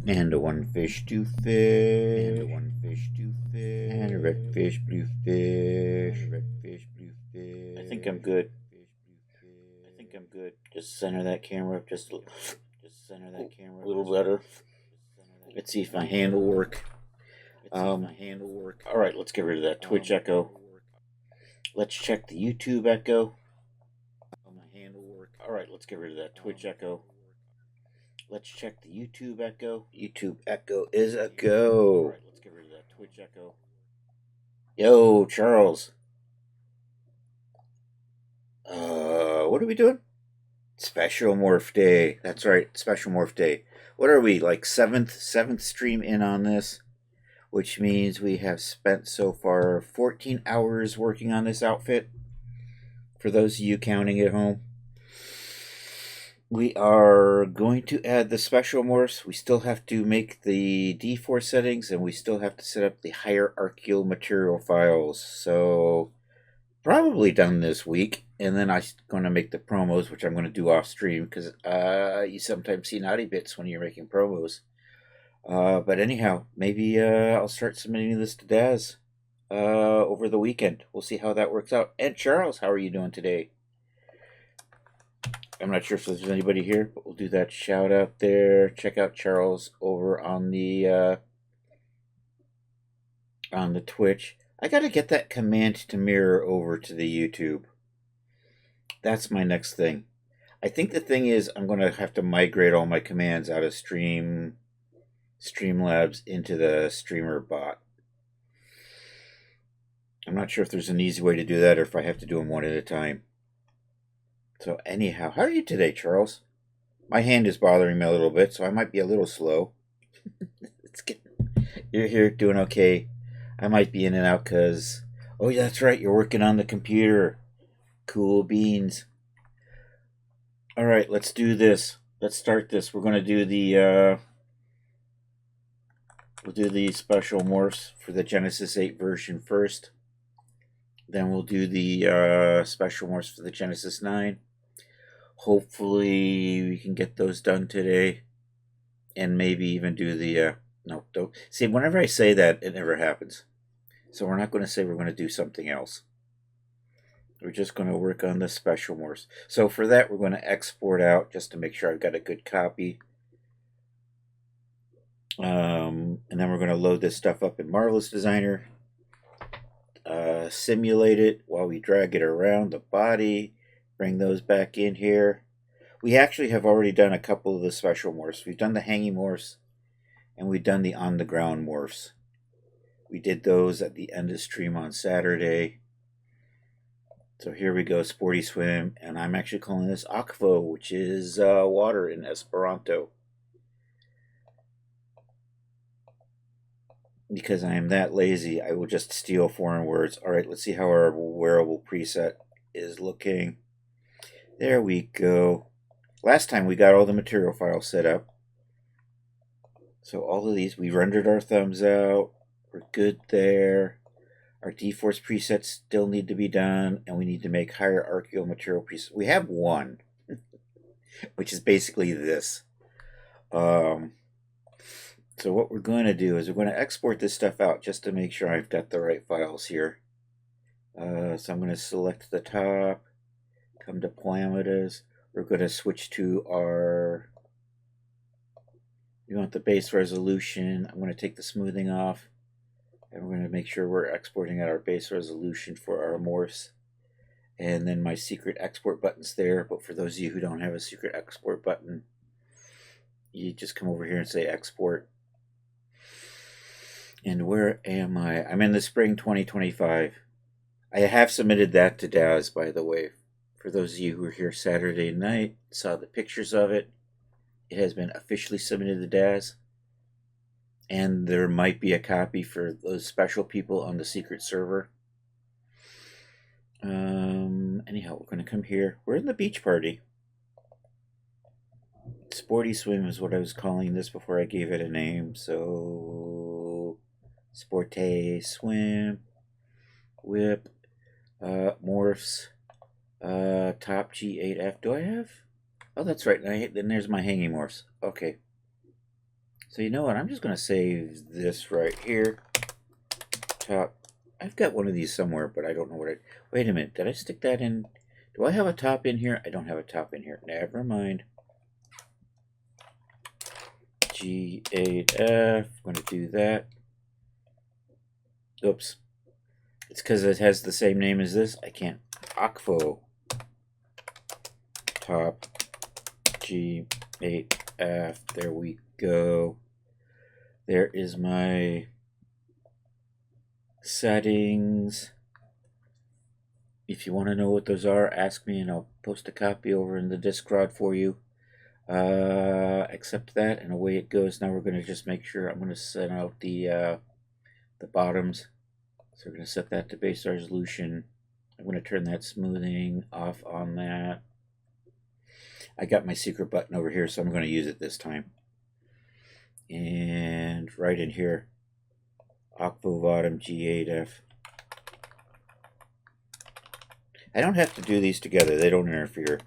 And a one fish, two fish. And a one fish, two fish. And a red fish, blue fish. And a red fish, blue fish. I think I'm good. I think I'm good. Just center that camera up just a little better. Let's see if my hand will work. All right, let's get rid of that Twitch echo. Let's check the YouTube echo. All right, let's get rid of that Twitch echo. Let's check the YouTube echo. YouTube echo is a go. All right, let's get rid of that Twitch echo. Yo, Charles. What are we doing? Special Morph Day. That's right, Special Morph Day. What are we, like seventh stream in on this? Which means we have spent so far 14 hours working on this outfit. For those of you counting at home. We are going to add the special morphs. We still have to make the D4 settings, and we still have to set up the hierarchical material files. So probably done this week, and then I'm going to make the promos, which I'm going to do off stream because you sometimes see naughty bits when you're making promos. But anyhow, maybe I'll start submitting this to Daz over the weekend. We'll see how that works out. And Charles, how are you doing today? I'm not sure if there's anybody here, but we'll do that shout out there. Check out Charles over on the Twitch. I gotta get that command to mirror over to the YouTube. That's my next thing. I think the thing is I'm gonna have to migrate all my commands out of Streamlabs into the streamer bot. I'm not sure if there's an easy way to do that or if I have to do them one at a time. So anyhow, how are you today, Charles? My hand is bothering me a little bit, so I might be a little slow. You're here doing okay. I might be in and out because, oh yeah, that's right, you're working on the computer. Cool beans. All right, let's do this. Let's start this. We're going to do the we'll do the special morphs for the Genesis 8 version first. Then we'll do the special morphs for the Genesis 9. Hopefully we can get those done today. And maybe even do the... no, don't. See, whenever I say that, it never happens. So we're not going to say we're going to do something else. We're just going to work on the special morphs. So for that, we're going to export out just to make sure I've got a good copy. And then we're going to load this stuff up in Marvelous Designer. Simulate it while we drag it around the body. Bring those back in here. We actually have already done a couple of the special morphs. We've done the hanging morphs. And we've done the on the ground morphs. We did those at the end of stream on Saturday. So here we go, Sporty Swim. And I'm actually calling this Akvo, which is water in Esperanto. Because I am that lazy, I will just steal foreign words. All right, let's see how our wearable preset is looking. There we go. Last time we got all the material files set up. So all of these, we rendered our thumbs out. We're good there. Our D-Force presets still need to be done, and we need to make hierarchical material presets. We have one, which is basically this. So what we're going to do is we're going to export this stuff out just to make sure I've got the right files here. So I'm going to select the top, come to parameters. We're going to switch to our, we want the base resolution. I'm going to take the smoothing off, and we're going to make sure we're exporting at our base resolution for our morphs. And then my secret export button's there, but for those of you who don't have a secret export button, you just come over here and say export. And where am I? I'm in the spring 2025. I have submitted that to Daz, by the way. For those of you who were here Saturday night, saw the pictures of it. It has been officially submitted to Daz. And there might be a copy for those special people on the secret server. Anyhow, we're going to come here. We're in the beach party. Sporty Swim is what I was calling this before I gave it a name. So... Sporty Swim, Whip, Morphs, Top G8F. Do I have? Oh, that's right. Then there's my hanging morphs. Okay. So you know what? I'm just going to save this right here. Top. I've got one of these somewhere, but I don't know what it... Wait a minute. Did I stick that in? Do I have a top in here? I don't have a top in here. Never mind. G8F. I'm going to do that. Oops. It's because it has the same name as this. I can't. Akvo. Top. G8F. There we go. There is my settings. If you want to know what those are, ask me and I'll post a copy over in the Discord for you. Accept that and away it goes. Now we're going to just make sure I'm going to set out the bottoms. So we're going to set that to base resolution. I'm going to turn that smoothing off on that. I got my secret button over here, so I'm going to use it this time. And right in here, Akvo bottom G8F. I don't have to do these together. They don't interfere.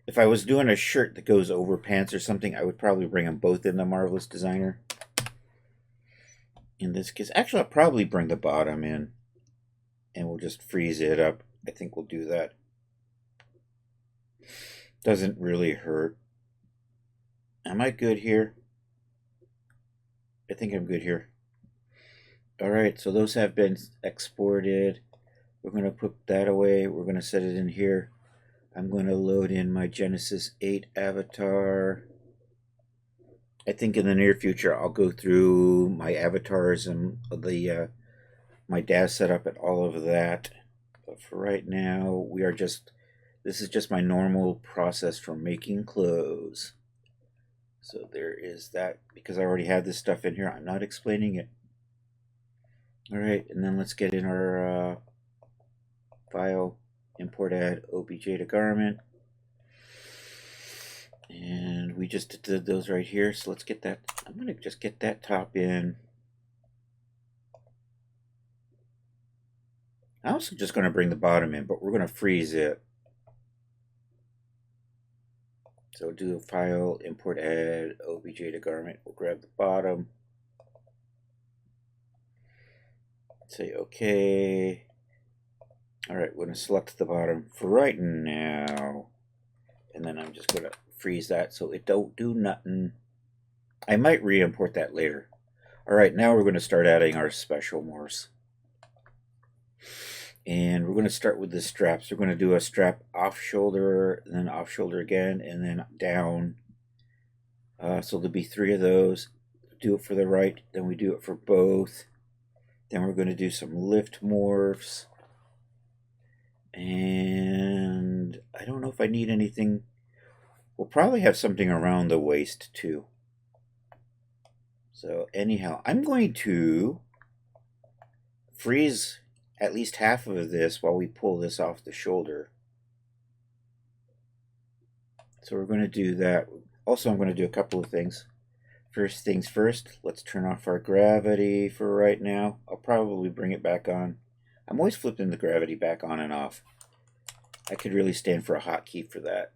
If I was doing a shirt that goes over pants or something, I would probably bring them both in the Marvelous Designer. In this case, actually, I'll probably bring the bottom in. And we'll just freeze it up. I think we'll do that. Doesn't really hurt. Am I good here? I think I'm good here. Alright, so those have been exported. We're going to put that away. We're going to set it in here. I'm going to load in my Genesis 8 avatar. I think in the near future I'll go through my avatars and the my Daz setup and all of that. But for right now, we are just... This is just my normal process for making clothes. So there is that. Because I already had this stuff in here, I'm not explaining it. Alright, and then let's get in our file, import add obj to garment. And we just did those right here, so let's get that. I'm going to just get that top in. I'm also just going to bring the bottom in, but we're going to freeze it. So do a file, import add obj to garment. We'll grab the bottom. Say OK. Alright, we're going to select the bottom for right now. And then I'm just going to freeze that so it don't do nothing. I might re-import that later. Alright, now we're going to start adding our special morphs. And we're going to start with the straps. We're going to do a strap off shoulder, and then off shoulder again, and then down. So there'll be 3 of those. Do it for the right, then we do it for both. Then we're going to do some lift morphs. And I don't know if I need anything. We'll probably have something around the waist too. So anyhow, I'm going to freeze at least half of this while we pull this off the shoulder. So we're going to do that. Also, I'm going to do a couple of things. First things first, let's turn off our gravity for right now. I'll probably bring it back on. I'm always flipping the gravity back on and off. I could really stand for a hotkey for that.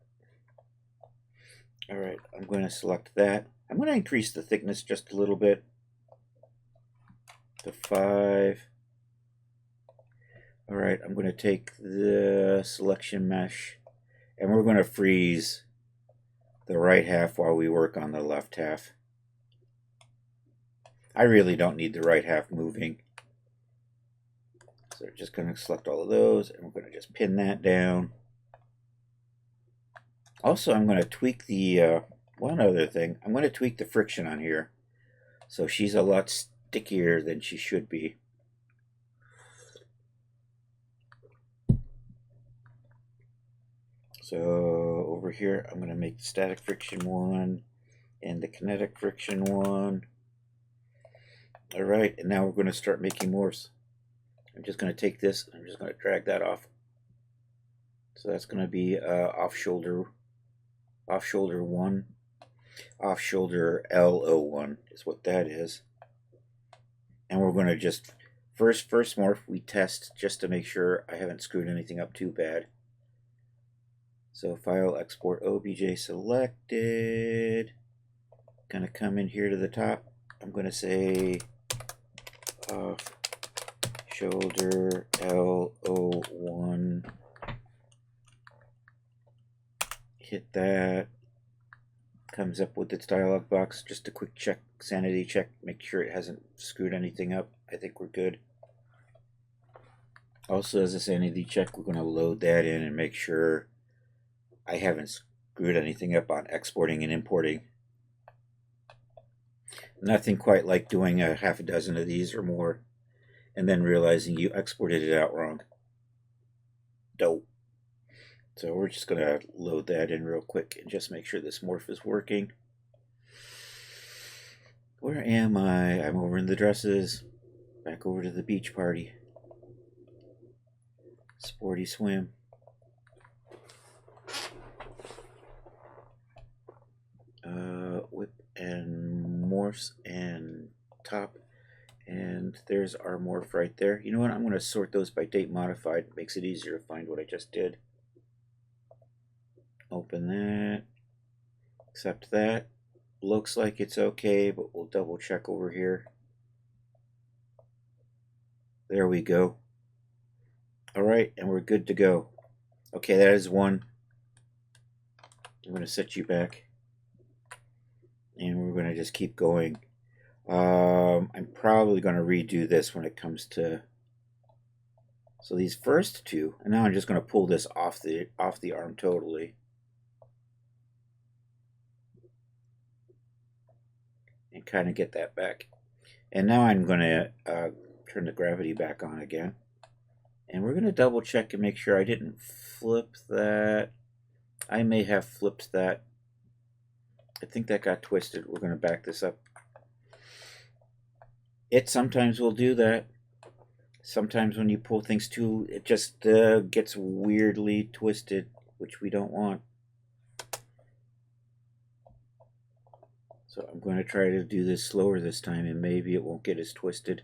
Alright, I'm going to select that. I'm going to increase the thickness just a little bit to 5. Alright, I'm going to take the selection mesh and we're going to freeze the right half while we work on the left half. I really don't need the right half moving. So we're just going to select all of those and we're going to just pin that down. Also, I'm going to tweak the, one other thing, I'm going to tweak the friction on here. So she's a lot stickier than she should be. So over here, I'm going to make the static friction 1 and the kinetic friction 1. Alright, and now we're going to start making morphs. I'm just going to take this, I'm just going to drag that off. So that's going to be off shoulder 1. Off shoulder L01 is what that is. And we're going to just, first morph we test just to make sure I haven't screwed anything up too bad. So file, export, obj selected, going to come in here to the top. I'm going to say off shoulder L01. Hit that. Comes up with its dialog box. Just a quick check, sanity check, make sure it hasn't screwed anything up. I think we're good. Also, as a sanity check, we're going to load that in and make sure I haven't screwed anything up on exporting and importing. Nothing quite like doing a half a dozen of these or more and then realizing you exported it out wrong. Dope. So we're just going to load that in real quick and just make sure this morph is working. Where am I? I'm over in the dresses. Back over to the beach party. Sporty swim. Whip and morphs and top. And there's our morph right there. You know what? I'm going to sort those by date modified. It makes it easier to find what I just did. Open that, accept that. Looks like it's okay, but we'll double check over here. There we go. All right, and we're good to go. Okay, that is one. I'm going to set you back, and we're going to just keep going. I'm probably going to redo this when it comes to. So these first two, and now I'm just going to pull this off the arm totally. And kind of get that back. And now I'm going to turn the gravity back on again. And we're going to double check and make sure I didn't flip that. I may have flipped that. I think that got twisted. We're going to back this up. It sometimes will do that. Sometimes when you pull things too, it just gets weirdly twisted, which we don't want. So I'm going to try to do this slower this time, and maybe it won't get as twisted.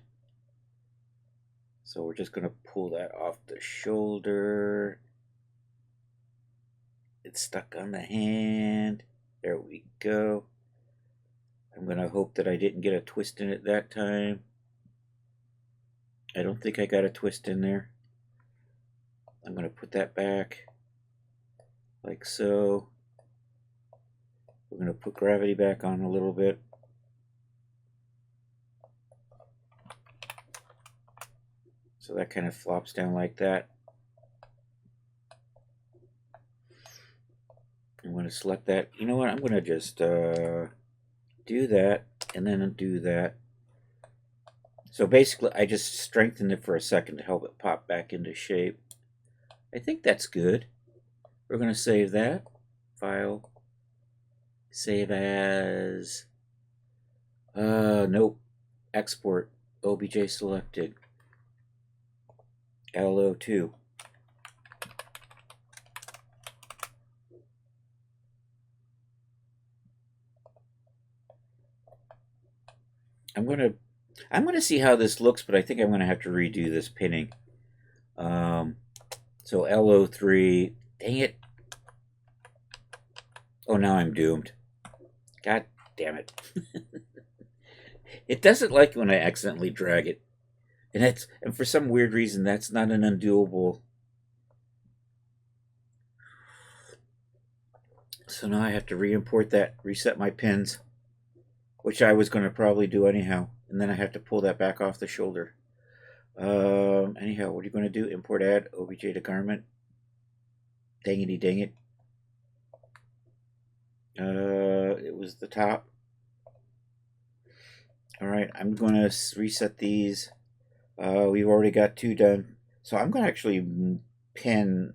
So we're just going to pull that off the shoulder. It's stuck on the hand. There we go. I'm going to hope that I didn't get a twist in it that time. I don't think I got a twist in there. I'm going to put that back like so. We're going to put gravity back on a little bit. So that kind of flops down like that. I'm going to select that. You know what? I'm going to just do that and then do that. So basically, I just strengthened it for a second to help it pop back into shape. I think that's good. We're going to save that. File. Save as. Nope. Export. OBJ selected. LO2. I'm gonna see how this looks, but I think I'm gonna have to redo this pinning. So LO3. Dang it. Oh, now I'm doomed. God damn it. It doesn't like when I accidentally drag it. And for some weird reason, that's not an undoable. So now I have to re-import that, reset my pins, which I was going to probably do anyhow. And then I have to pull that back off the shoulder. Anyhow, what are you going to do? Import add OBJ to garment. Dangity dang it. It was the top. Alright, I'm going to reset these. We've already got two done. So I'm going to actually pin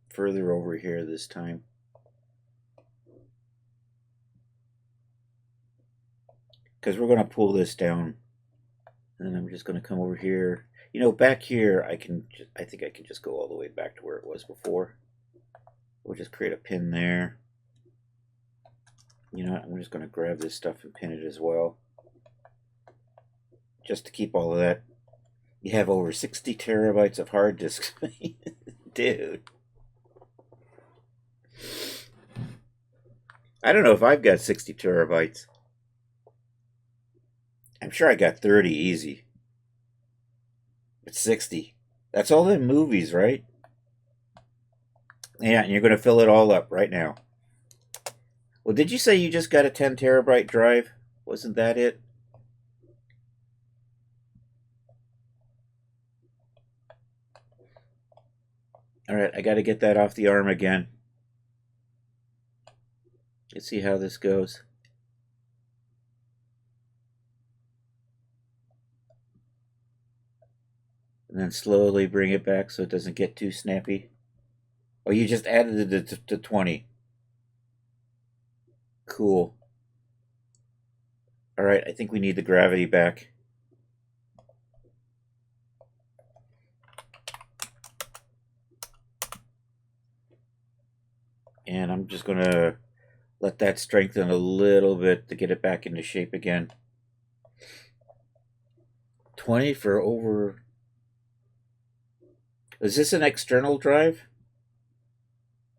further over here this time. Because we're going to pull this down. And then I'm just going to come over here. You know, back here, I think I can just go all the way back to where it was before. We'll just create a pin there. You know what? I'm just going to grab this stuff and pin it as well. Just to keep all of that. You have over 60 terabytes of hard disk space. Dude. I don't know if I've got 60 terabytes. I'm sure I got 30 easy. It's 60. That's all in movies, right? Yeah, and you're going to fill it all up right now. Well, did you say you just got a 10 terabyte drive? Wasn't that it? All right, I got to get that off the arm again. Let's see how this goes. And then slowly bring it back so it doesn't get too snappy. Oh, you just added it to 20. Cool. All right, I think we need the gravity back. And I'm just going to let that strengthen a little bit to get it back into shape again. 20 for over... Is this an external drive?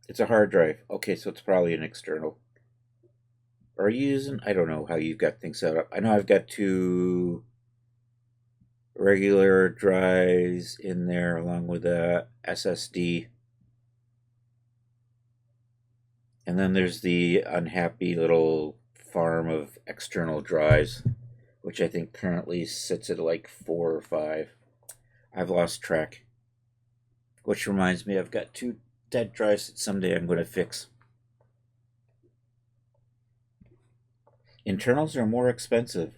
It's a hard drive. Okay, so it's probably an external. Are you using... I don't know how you've got things set up. I know I've got 2 regular drives in there along with a SSD. And then there's the unhappy little farm of external drives, which I think currently sits at like 4 or 5. I've lost track. Which reminds me, I've got 2 dead drives that someday I'm going to fix. Internals are more expensive.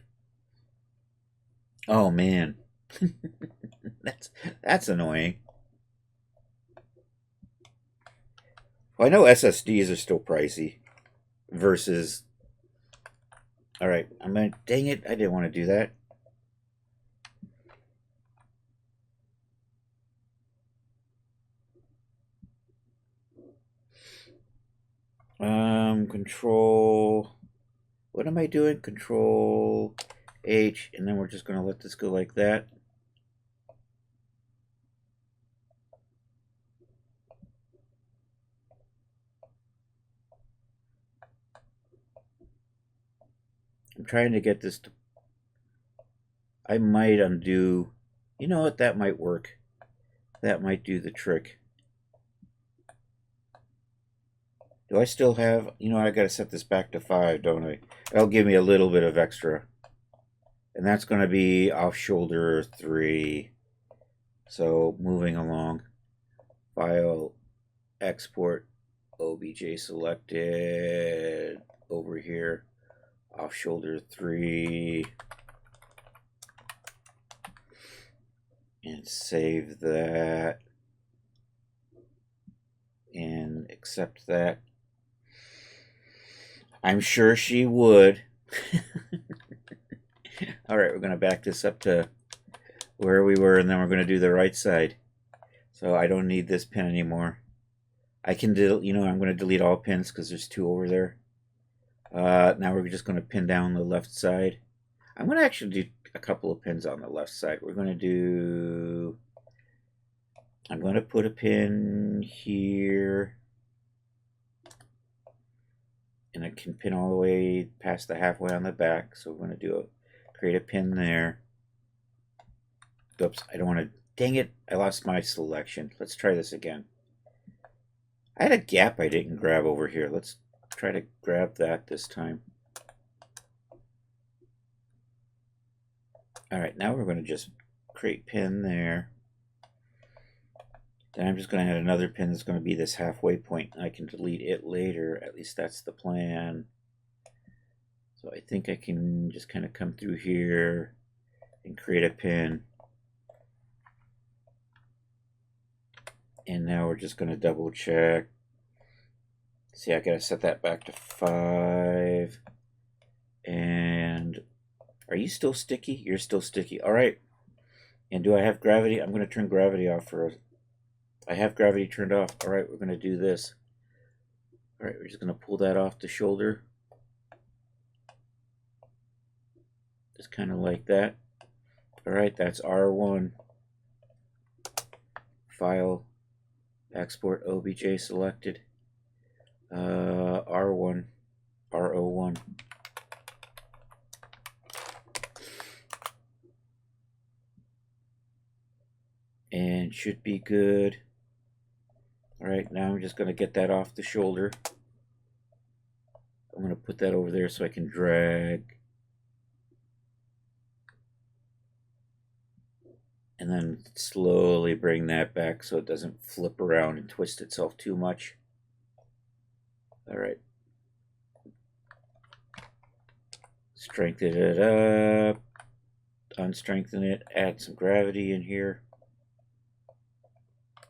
Oh man. that's annoying. Well, I know SSDs are still pricey versus... Alright, I'm gonna... Dang it, I didn't want to do that. Control... What am I doing? Control H, and then we're just going to let this go like that. I'm trying to get this to... I might undo... You know what? That might work. That might do the trick. Do I still have... You know, I got to set this back to 5, don't I? That'll give me a little bit of extra. And that's going to be off shoulder 3. So, moving along. File, export, OBJ selected. Over here. Off shoulder 3. And save that. And accept that. I'm sure she would. Alright, we're going to back this up to where we were, and then we're going to do the right side. So I don't need this pin anymore. I can do, you know, I'm going to delete all pins because there's 2 over there. Now we're just going to pin down the left side. I'm going to actually do a couple of pins on the left side. We're going to do... I'm going to put a pin here. And I can pin all the way past the halfway on the back. So we're going to create a pin there. Oops, I don't want to... Dang it, I lost my selection. Let's try this again. I had a gap I didn't grab over here. Let's try to grab that this time. Alright, now we're going to just create pin there. Then I'm just going to add another pin that's going to be this halfway point. I can delete it later. At least that's the plan. So I think I can just kind of come through here and create a pin. And now we're just going to double check. See, I got to set that back to 5. And are you still sticky? You're still sticky. All right. And do I have gravity? I'm going to turn gravity off for... I have gravity turned off. All right, we're going to do this. All right, we're just going to pull that off the shoulder. Just kind of like that. All right, that's R1. File, export OBJ selected. R1, R01. and should be good. All right, now I'm just going to get that off the shoulder. I'm going to put that over there so I can drag. And then slowly bring that back so it doesn't flip around and twist itself too much. All right. Strengthen it up. Unstrengthen it. Add some gravity in here.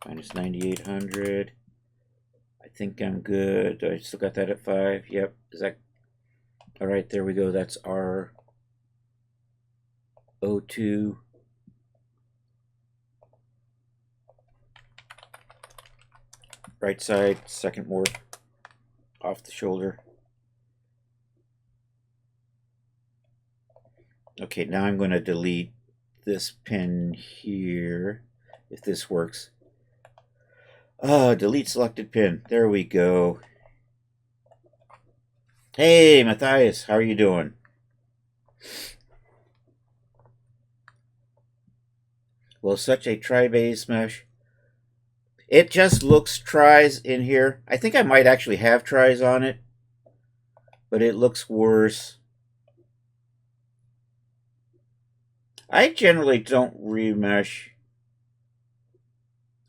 Minus 9,800. I think I'm good. I still got that at 5. Yep. Is that... All right, there we go. That's our O2. Right side, second morph off the shoulder. Okay, now I'm going to delete this pin here, if this works. Delete selected pin. There we go. Hey, Matthias, how are you doing? Well, such a tri-base mesh. It just looks tries in here. I think I might actually have tries on it, but it looks worse. I generally don't remesh.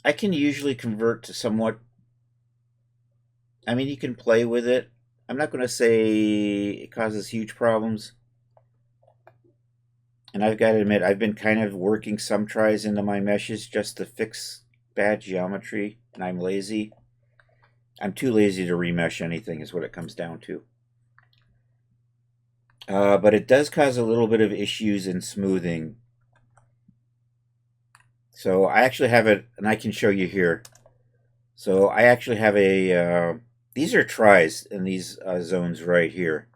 I can usually convert to somewhat. I mean, you can play with it. I'm not going to say it causes huge problems. And I've got to admit, I've been kind of working some tries into my meshes just to fix bad geometry, and I'm lazy. I'm too lazy to remesh anything is what it comes down to. But it does cause a little bit of issues in smoothing. So I actually have it, and I can show you here. So I actually have a, these are tries in these zones right here.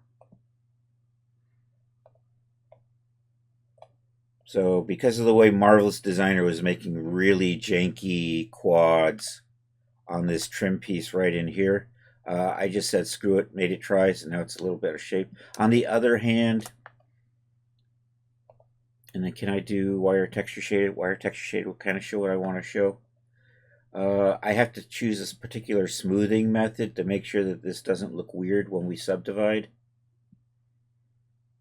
So because of the way Marvelous Designer was making really janky quads on this trim piece right in here, I just said screw it, made it tries, and now it's a little better shape. On the other hand, and then can I do wire texture shaded? Wire texture shaded will kind of show what I want to show. I have to choose this particular smoothing method to make sure that this doesn't look weird when we subdivide.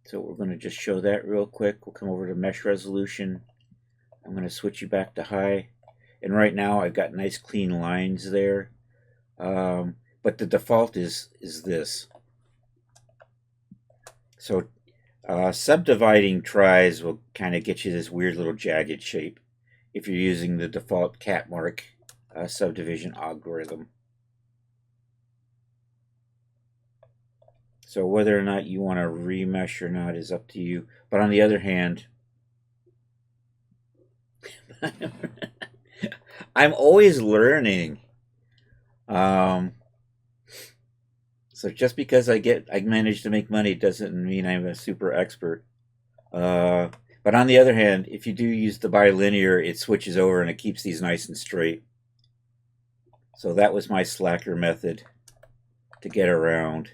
So we're going to just show that real quick. We'll come over to mesh resolution. I'm going to switch you back to high. And right now I've got nice clean lines there. But the default is this. So subdividing tries will kind of get you this weird little jagged shape if you're using the default cat mark subdivision algorithm. So whether or not you want to remesh or not is up to you. But on the other hand, I'm always learning. So just because I manage to make money doesn't mean I'm a super expert. But on the other hand, if you do use the bilinear, it switches over and it keeps these nice and straight. So that was my slacker method to get around.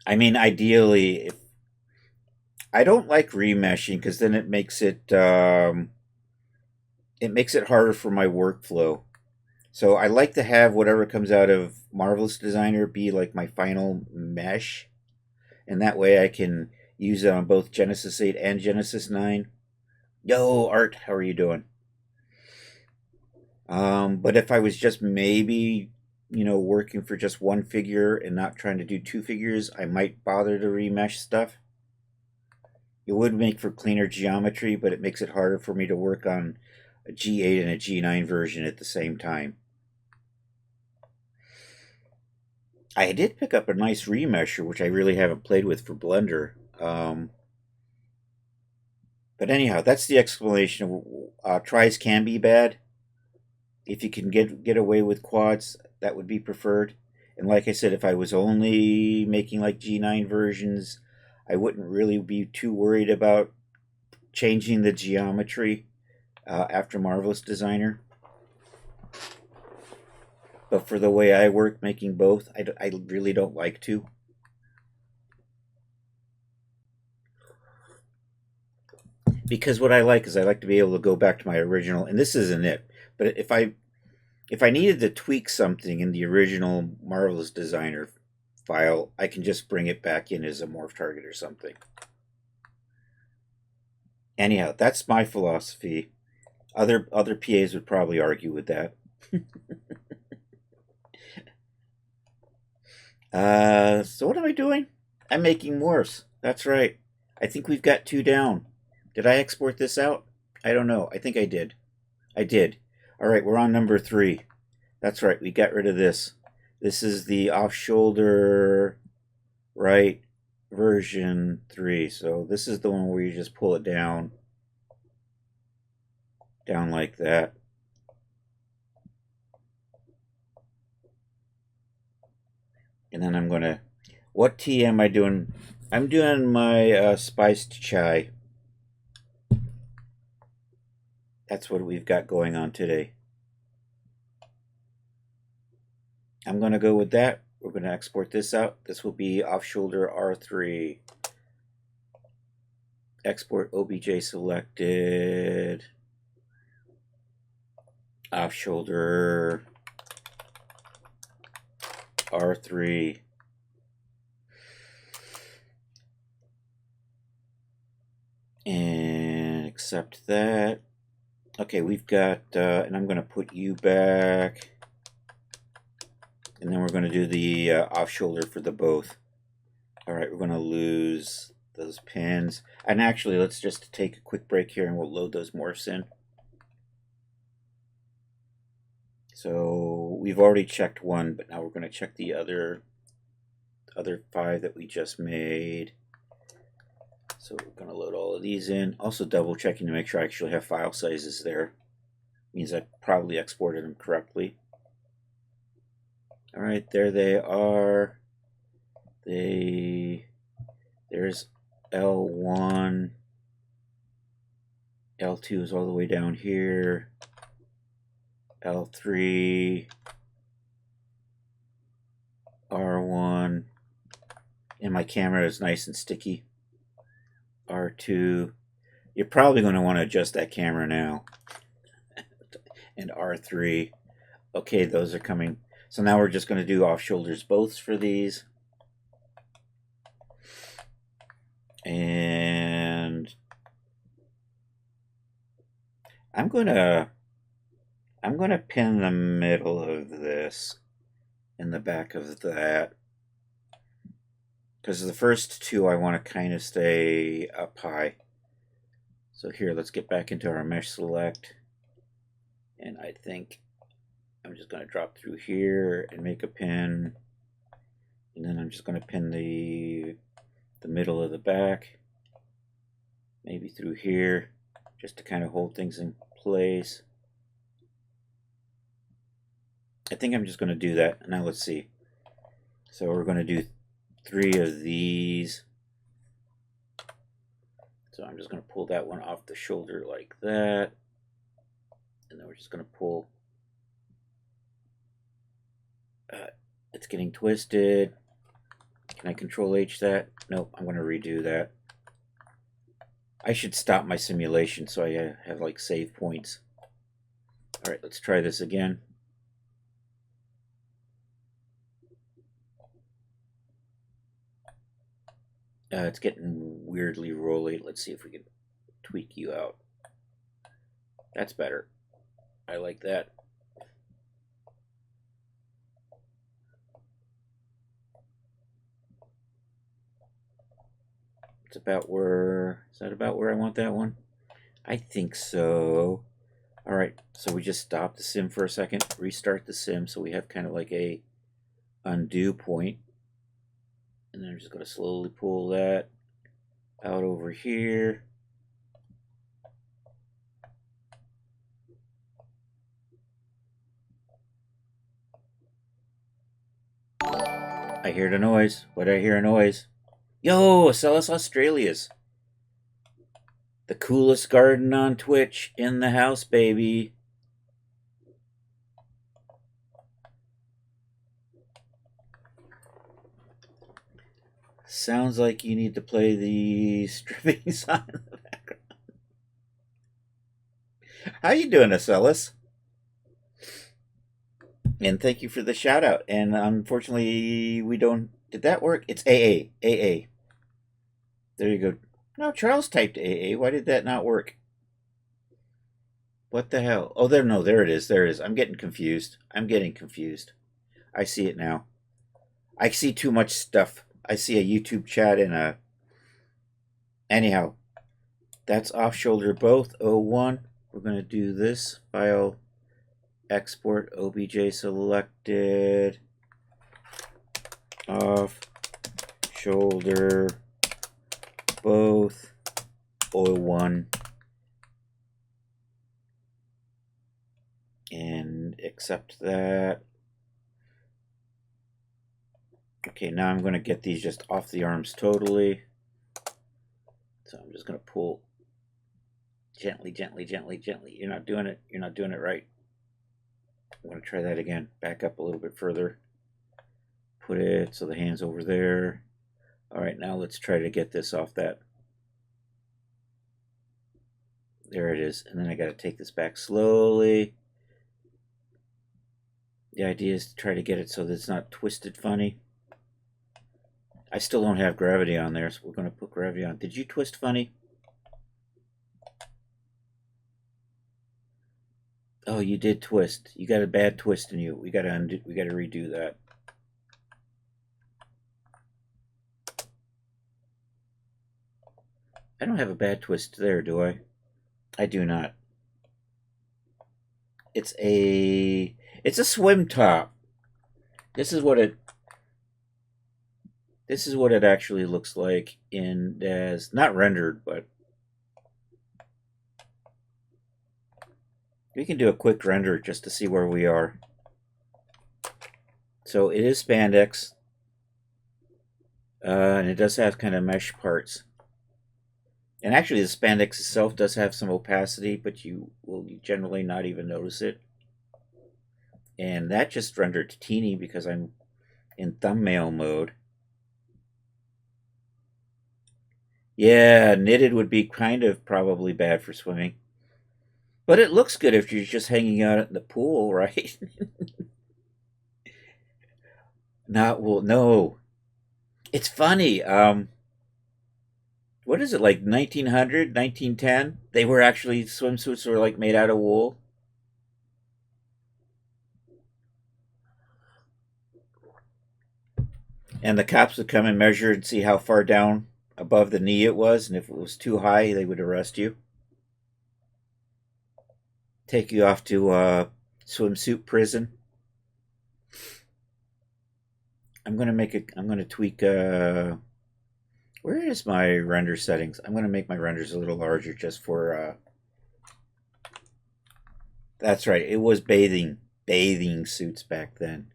I mean, ideally, if I don't like remeshing because then it makes it harder for my workflow. So I like to have whatever comes out of Marvelous Designer be like my final mesh, and that way I can use it on both Genesis 8 and Genesis 9. Yo, Art, how are you doing? But if I was just maybe, working for just one figure and not trying to do two figures, I might bother to remesh stuff. It would make for cleaner geometry, but it makes it harder for me to work on a G8 and a G9 version at the same time. I did pick up a nice remesher, which I really haven't played with for Blender. But anyhow, that's the explanation. Tries can be bad. If you can get away with quads, that would be preferred. And like I said, if I was only making like G9 versions, I wouldn't really be too worried about changing the geometry after Marvelous Designer. But for the way I work making both, I really don't like to. because what I like is I like to be able to go back to my original, and this isn't it. But if I needed to tweak something in the original Marvelous Designer file, I can just bring it back in as a morph target or something. Anyhow, that's my philosophy. Other PAs would probably argue with that. So what am I doing? I'm making morphs. That's right. I think we've got 2 down. Did I export this out? I don't know. I think I did. I did. All right, we're on number 3. That's right. We got rid of this. This is the off-shoulder right version 3. So this is the one where you just pull it down like that. And then I'm going to, what tea am I doing? I'm doing my spiced chai. That's what we've got going on today. I'm going to go with that. We're going to export this out. This will be off-shoulder R3. Export OBJ selected. Off-shoulder R3. And accept that. Okay, we've got, and I'm going to put you back. And then we're going to do the off-shoulder for the both. All right, we're going to lose those pins. And actually, let's just take a quick break here and we'll load those morphs in. So we've already checked one, but now we're going to check the other 5 that we just made. So we're going to load all of these in. Also double checking to make sure I actually have file sizes there. Means I probably exported them correctly. All right, there they are. There's L1. L2 is all the way down here. L3. R1. And my camera is nice and sticky. R2. You're probably going to want to adjust that camera now. And R3. Okay, those are coming. So now we're just going to do off shoulders both for these. And I'm going to pin the middle of this in the back of that. Because the first 2 I want to kind of stay up high. So here, let's get back into our mesh select. And I think I'm just going to drop through here and make a pin. And then I'm just going to pin the middle of the back. Maybe through here, just to kind of hold things in place. I think I'm just going to do that. Now let's see. So we're going to do 3 of these. So I'm just going to pull that one off the shoulder like that. And then we're just going to pull. It's getting twisted. Can I Control H that? Nope, I'm going to redo that. I should stop my simulation so I have like save points. All right, let's try this again. It's getting weirdly rolly. Let's see if we can tweak you out. That's better. I like that. It's about where, is that about where I want that one? I think so. All right, so we just stop the sim for a second, restart the sim so we have kind of like a undo point. And then I'm just going to slowly pull that out over here. I hear the noise. What did I hear a noise? Yo, Acellus Australia's. The coolest garden on Twitch in the house, baby. Sounds like you need to play the stripping song in the background. How you doing, Acellus? And thank you for the shout out. And unfortunately, we don't. Did that work? It's AA. AA. There you go. No, Charles typed AA. Why did that not work? What the hell? Oh, there. No, there it is. There it is. I'm getting confused. I'm getting confused. I see it now. I see too much stuff. I see a YouTube chat and a. Anyhow, that's off shoulder both. 01. We're going to do this. File. Export. OBJ selected. Off shoulder both. 01. And accept that. Okay, now I'm going to get these just off the arms totally. So I'm just going to pull gently, gently, gently, gently. You're not doing it. You're not doing it right. I'm going to try that again. Back up a little bit further. Put it so the hand's over there. All right, now let's try to get this off that. There it is. And then I got to take this back slowly. The idea is to try to get it so that it's not twisted funny. I still don't have gravity on there, so we're going to put gravity on. Did you twist funny? Oh, you did twist. You got a bad twist in you. We got to undo. We got to redo that. I don't have a bad twist there, do I? I do not. It's a swim top. This is what it actually looks like in Daz, not rendered, but we can do a quick render just to see where we are. So it is spandex, and it does have kind of mesh parts. And actually, the spandex itself does have some opacity, but you will generally not even notice it. And that just rendered teeny because I'm in thumbnail mode. Yeah, knitted would be kind of probably bad for swimming. But it looks good if you're just hanging out in the pool, right? Not wool. No. It's funny. What is it, like 1900, 1910? They were actually, swimsuits were like made out of wool. And the cops would come and measure and see how far down above the knee it was, and if it was too high, they would arrest you. Take you off to swimsuit prison. I'm gonna tweak where is my render settings? I'm gonna make my renders a little larger just for that's right, it was bathing suits back then.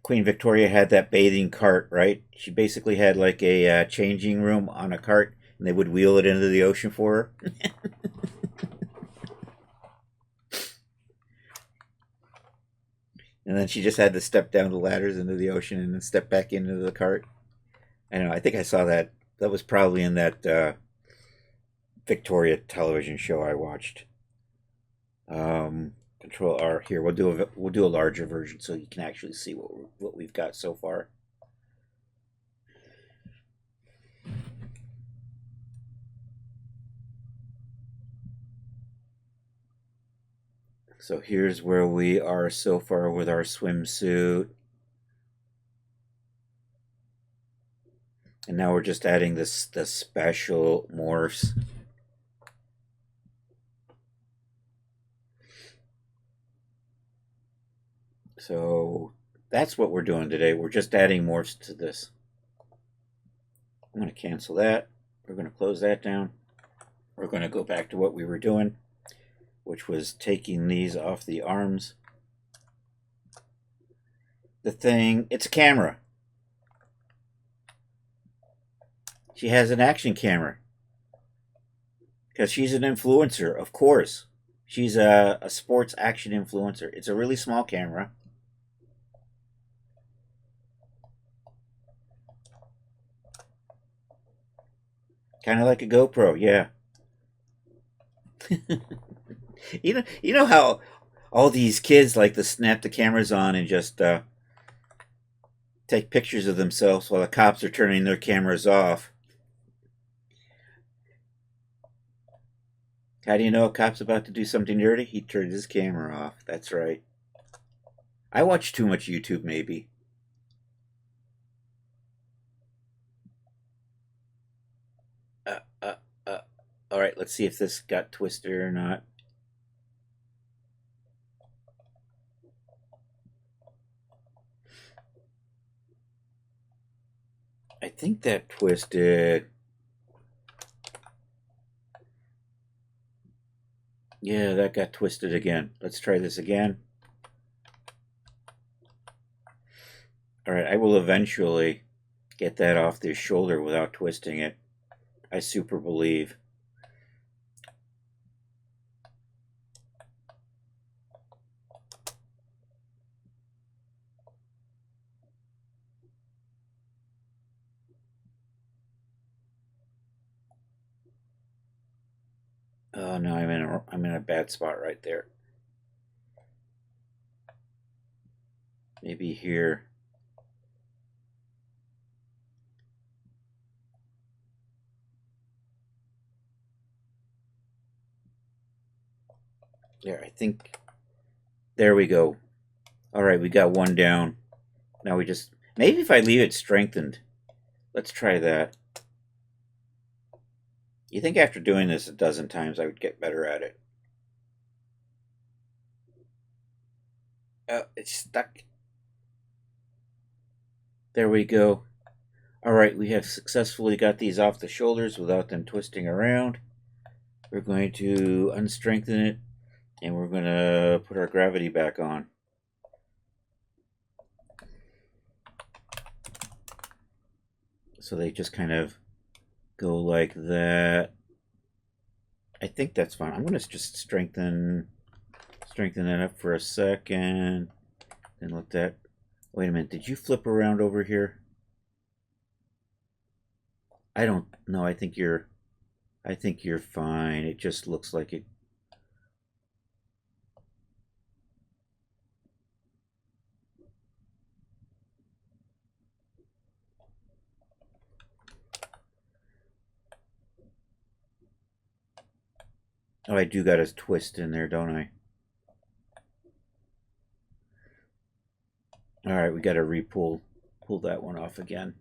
Queen Victoria had that bathing cart, right? She basically had like a changing room on a cart, and they would wheel it into the ocean for her. And then she just had to step down the ladders into the ocean and then step back into the cart. I don't know. I think I saw that. That was probably in that Victoria television show I watched. Control R here. We'll do a larger version so you can actually see what we've got so far. So here's where we are so far with our swimsuit. And now we're just adding the special morphs. So that's what we're doing today. We're just adding morphs to this. I'm going to cancel that. We're going to close that down. We're going to go back to what we were doing, which was taking these off the arms. The thing, it's a camera. She has an action camera. Because she's an influencer, of course. She's a sports action influencer. It's a really small camera. Kind of like a GoPro, yeah. You know how all these kids like to snap the cameras on and just take pictures of themselves while the cops are turning their cameras off. How do you know a cop's about to do something dirty? He turned his camera off. That's right. I watch too much YouTube, maybe. Uh, uh, uh. All right, let's see if this got twisted or not. I think that twisted. Yeah, that got twisted again. Let's try this again. All right, I will eventually get that off this shoulder without twisting it. I super believe. Oh no, I'm in a bad spot right there. Maybe here. There, I think. There we go. All right, we got one down. Now we just maybe if I leave it strengthened. Let's try that. You think after doing this a dozen times I would get better at it? It's stuck. There we go. All right, we have successfully got these off the shoulders without them twisting around. We're going to unstrengthen it, and we're going to put our gravity back on. So they just kind of go like that. I think that's fine. I'm going to just strengthen it up for a second. And let that. Wait a minute. Did you flip around over here? I don't know. I think you're fine. It just looks like it. Oh, I do got a twist in there, don't I? All right, we got to pull that one off again.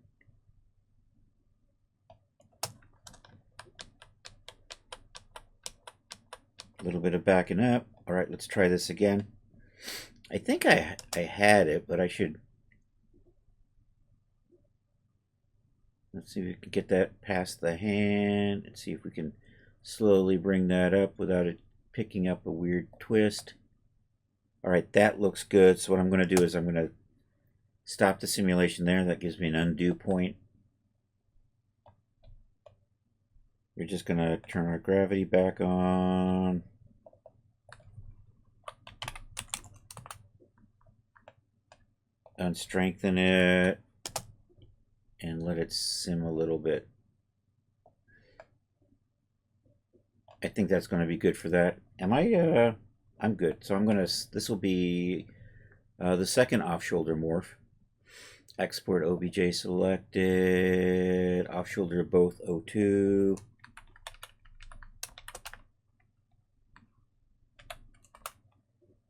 A little bit of backing up. All right, let's try this again. I think I had it, but I should. Let's see if we can get that past the hand and see if we can slowly bring that up without it picking up a weird twist. All right, that looks good. So what I'm going to do is I'm going to stop the simulation there. That gives me an undo point. We're just going to turn our gravity back on. Unstrengthen it. And let it sim a little bit. I think that's going to be good for that. Am I? I'm good. So I'm going to, this will be the second off-shoulder morph. Export OBJ selected. Off-shoulder both 02.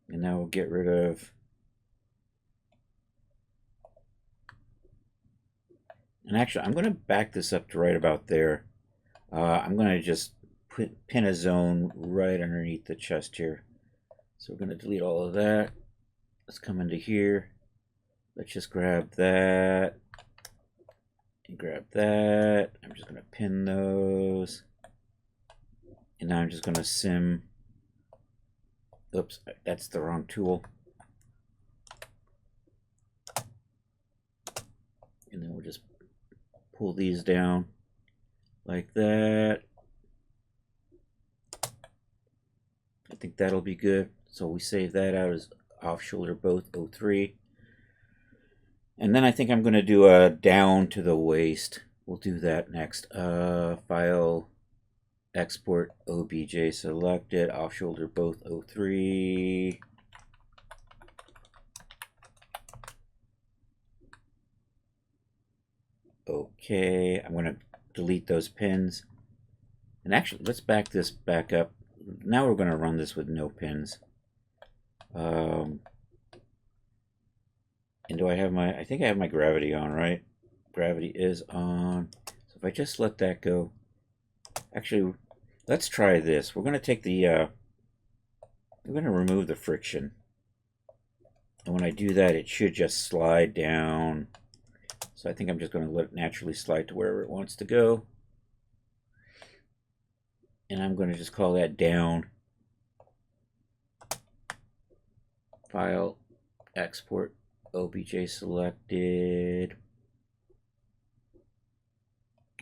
And now we'll get rid of. And actually, I'm going to back this up to right about there. I'm going to just pin a zone right underneath the chest here. So we're going to delete all of that. Let's come into here. Let's just grab that. And grab that. I'm just going to pin those. And now I'm just going to sim. Oops, that's the wrong tool. And then we'll just pull these down like that. I think that'll be good. So we save that out as off shoulder both 03. And then I think I'm going to do a down to the waist we'll do that next. File, export, OBJ selected, off shoulder both 03. Okay, I'm going to delete those pins. And actually, let's back this back up. Now we're going to run this with no pins. And do I have my, I think I have my gravity on, right? Gravity is on. So if I just let that go, actually, let's try this. We're going to take the, we're going to remove the friction. And when I do that, it should just slide down. So I think I'm just going to let it naturally slide to wherever it wants to go. And I'm going to just call that down. File, export, OBJ selected.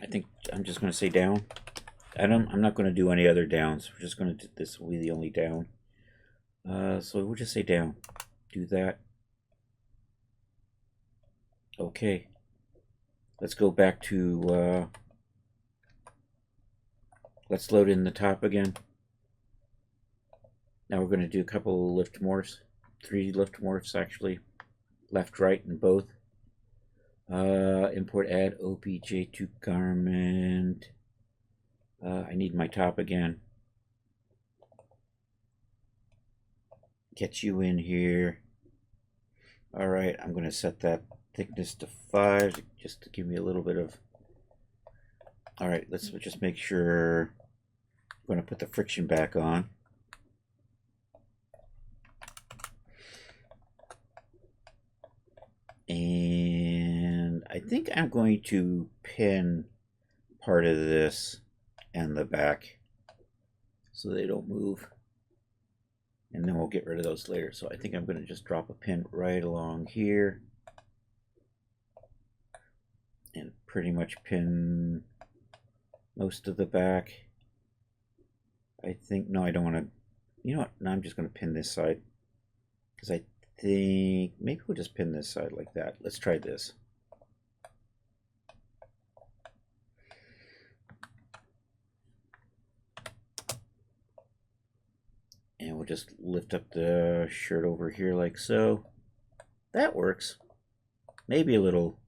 I think I'm just going to say down. I'm not going to do any other downs. We're just going to do this will be the only down. So we'll just say down. Do that. Okay. Let's go back to let's load in the top again. Now we're going to do a couple lift morphs, 3 lift morphs actually, left, right, and both. Import add OBJ to garment. I need my top again. Get you in here. All right, I'm going to set that thickness to 5 just to give me a little bit of. All right, let's just make sure. I'm going to put the friction back on. And I think I'm going to pin part of this and the back so they don't move. And then we'll get rid of those later. So I think I'm going to just drop a pin right along here. And pretty much pin most of the back. I think, no, I don't want to, you know what, no, I'm just going to pin this side. Because I think, maybe we'll just pin this side like that. Let's try this. And we'll just lift up the shirt over here like so. That works. Maybe a little.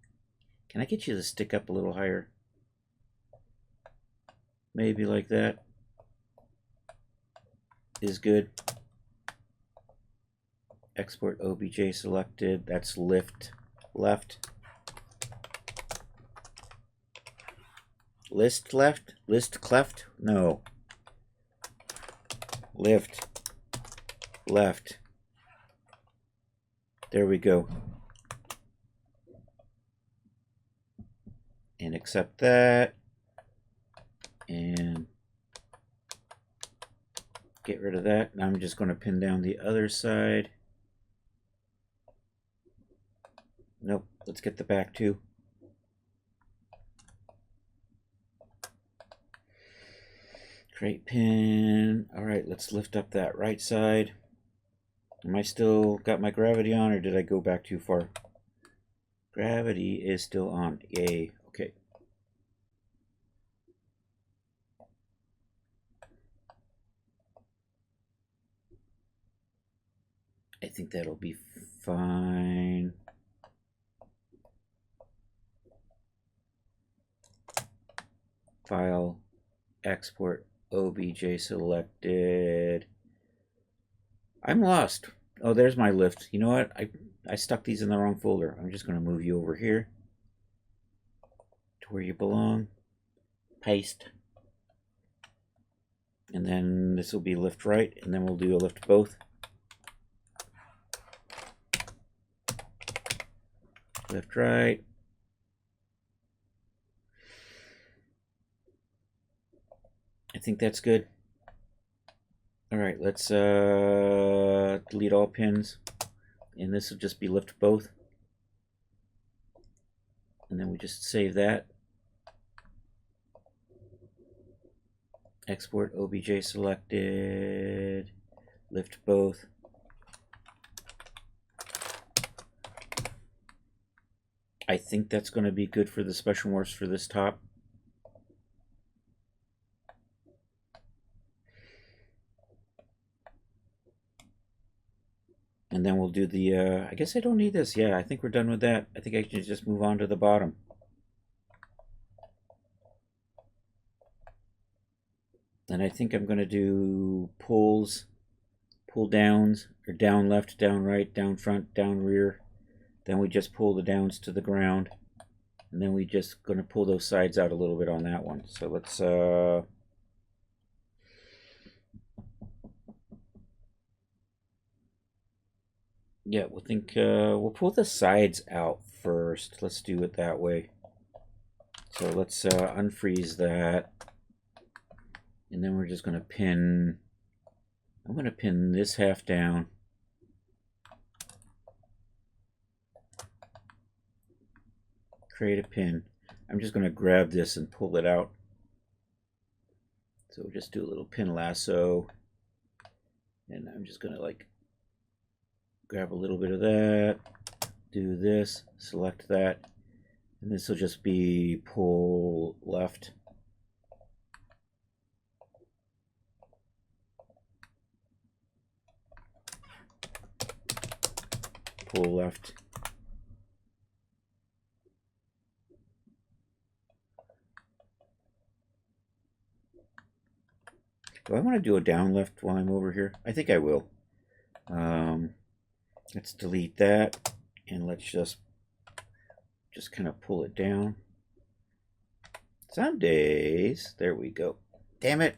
Can I get you to stick up a little higher? Maybe like that. Is good. Export OBJ selected. That's lift left. List left? List cleft? No. Lift left. There we go. And accept that. And get rid of that. Now I'm just going to pin down the other side. Nope. Let's get the back too. Create pin. All right, let's lift up that right side. Am I still got my gravity on, or did I go back too far? Gravity is still on. Yay. Okay. I think that'll be fine. File, export, OBJ selected. I'm lost. Oh, there's my lift. You know what? I stuck these in the wrong folder. I'm just going to move you over here to where you belong. Paste. And then this will be lift right, and then we'll do a lift both. Lift right. I think that's good. All right, let's delete all pins, and this will just be lift both. And then we just save that. Export OBJ selected, lift both. I think that's going to be good for the special morphs for this top. And then we'll do the, I guess I don't need this. Yeah, I think we're done with that. I think I should just move on to the bottom. And I think I'm going to do pulls, pull downs, or down left, down right, down front, down rear. Then we just pull the downs to the ground. And then we just going to pull those sides out a little bit on that one. So let's, yeah, we'll think, we'll pull the sides out first. Let's do it that way. So let's unfreeze that. And then we're just going to pin, I'm going to pin this half down. Create a pin. I'm just going to grab this and pull it out. So we'll just do a little pin lasso. And I'm just going to like grab a little bit of that, do this, select that, and this will just be pull left. Pull left. Do I want to do a down left while I'm over here? I think I will. Let's delete that and let's just kind of pull it down. Some days, there we go. Damn it.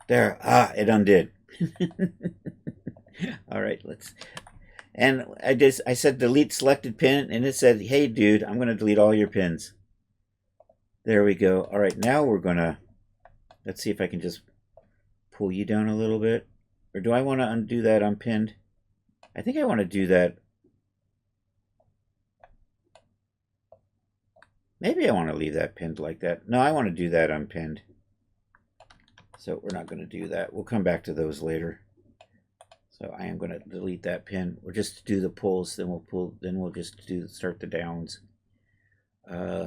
There, it undid. All right, let's, and I said delete selected pin and it said, hey dude, I'm going to delete all your pins. There we go. All right, now we're going to, let's see if I can just pull you down a little bit. Or do I want to undo that unpinned? I think I want to do that. Maybe I want to leave that pinned like that. No, I want to do that unpinned. So we're not going to do that. We'll come back to those later. So I am going to delete that pin. We'll just do the pulls, then we'll pull, then we'll just start the downs.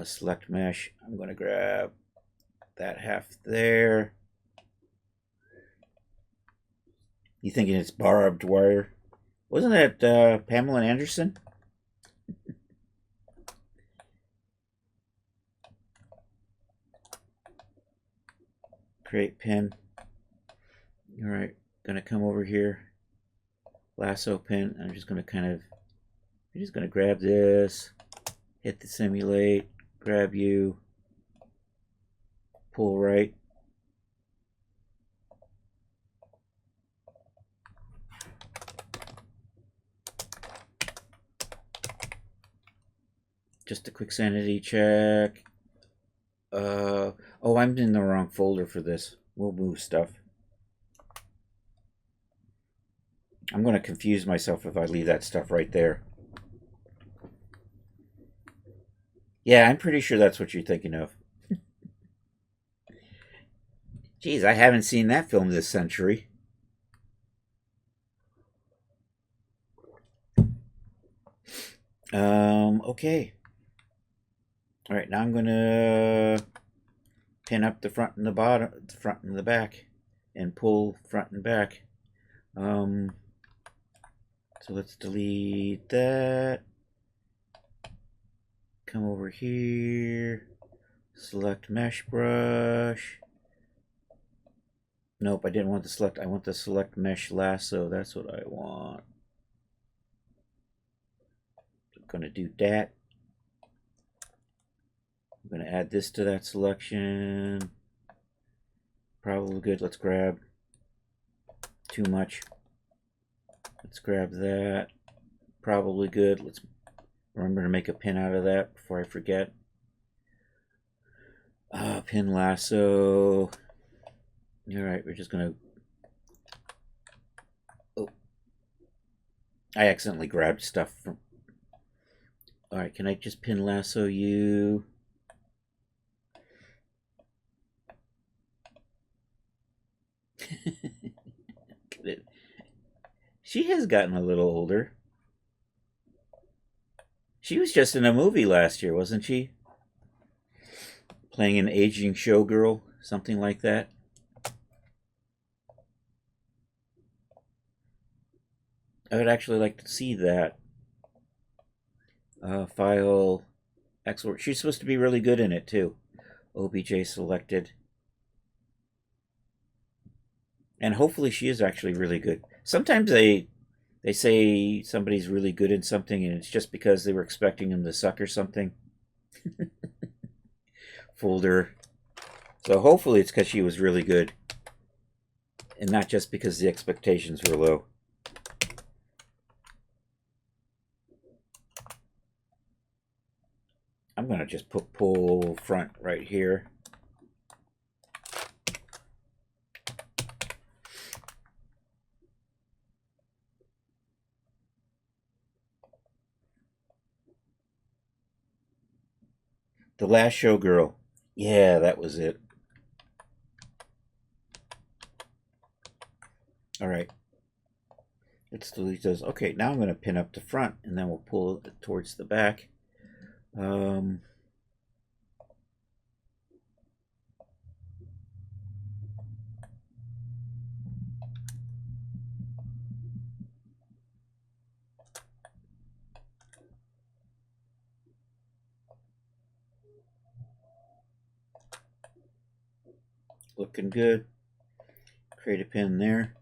Select mesh. I'm going to grab that half there. You thinking it's barbed wire? Wasn't that Pamela Anderson? Create pin. All right, gonna come over here. Lasso pin. I'm just gonna grab this, hit the simulate, grab you, pull right. Just a quick sanity check. Oh, I'm in the wrong folder for this. We'll move stuff. I'm going to confuse myself if I leave that stuff right there. Yeah, I'm pretty sure that's what you're thinking of. Geez, I haven't seen that film this century. Okay. All right, now I'm going to pin up the front and the bottom, the front and the back, and pull front and back. So let's delete that. Come over here. Select mesh brush. Nope, I didn't want to select. I want to select mesh lasso. That's what I want. I'm going to do that. I'm going to add this to that selection. Probably good. Let's grab too much. Let's grab that. Probably good. Let's remember to make a pin out of that before I forget. Pin lasso. All right, we're just going to... Oh. I accidentally grabbed stuff from... All right, can I just pin lasso you? She has gotten a little older. She was just in a movie last year, wasn't she? Playing an aging showgirl, something like that. I would actually like to see that. File export. She's supposed to be really good in it too. OBJ selected. And hopefully she is actually really good. Sometimes they say somebody's really good in something and it's just because they were expecting them to suck or something. Folder. So hopefully it's because she was really good and not just because the expectations were low. I'm going to just put pull front right here. The Last Showgirl. Yeah, that was it. All right. Let's delete those. Okay, now I'm going to pin up the front, and then we'll pull it towards the back. Looking good. Create a pin there.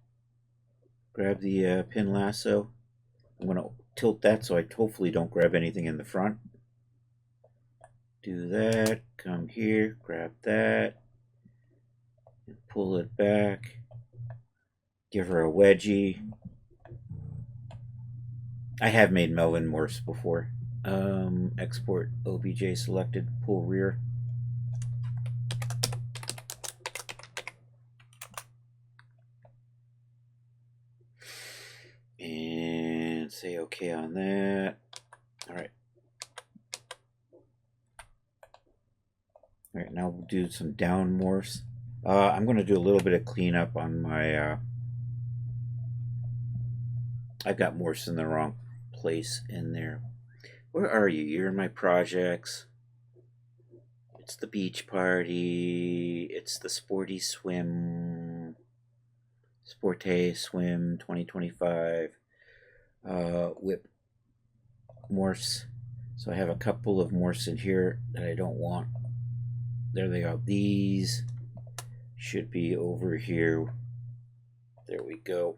Grab the pin lasso. I'm going to tilt that so I hopefully don't grab anything in the front. Do that. Come here. Grab that. And pull it back. Give her a wedgie. I have made Melvin morphs before. Export OBJ selected. Pull rear. And say okay on that. All right. All right, now we'll do some down morphs. I'm going to do a little bit of cleanup on my... I've got morphs in the wrong place in there. Where are you? You're in my projects. It's the beach party. It's the sporty swim. Sporte swim 2025. Whip morphs. So I have a couple of morphs in here that I don't want. There they go. These should be over here. There we go.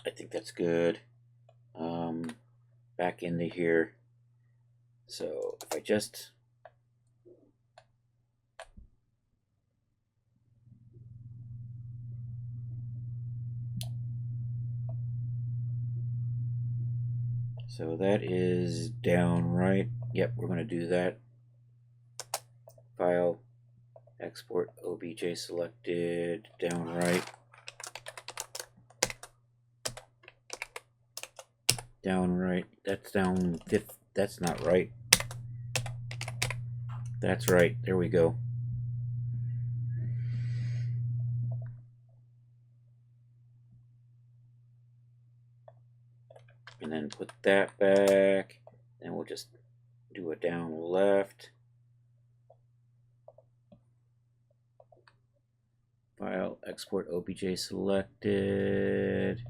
I think that's good. Back into here. So if I just... So that is down right. Yep, we're going to do that. File, export, OBJ selected, down right. Down right. That's down fifth. That's not right. That's right. There we go. And then put that back. And we'll just do a down left. File, export, OBJ selected.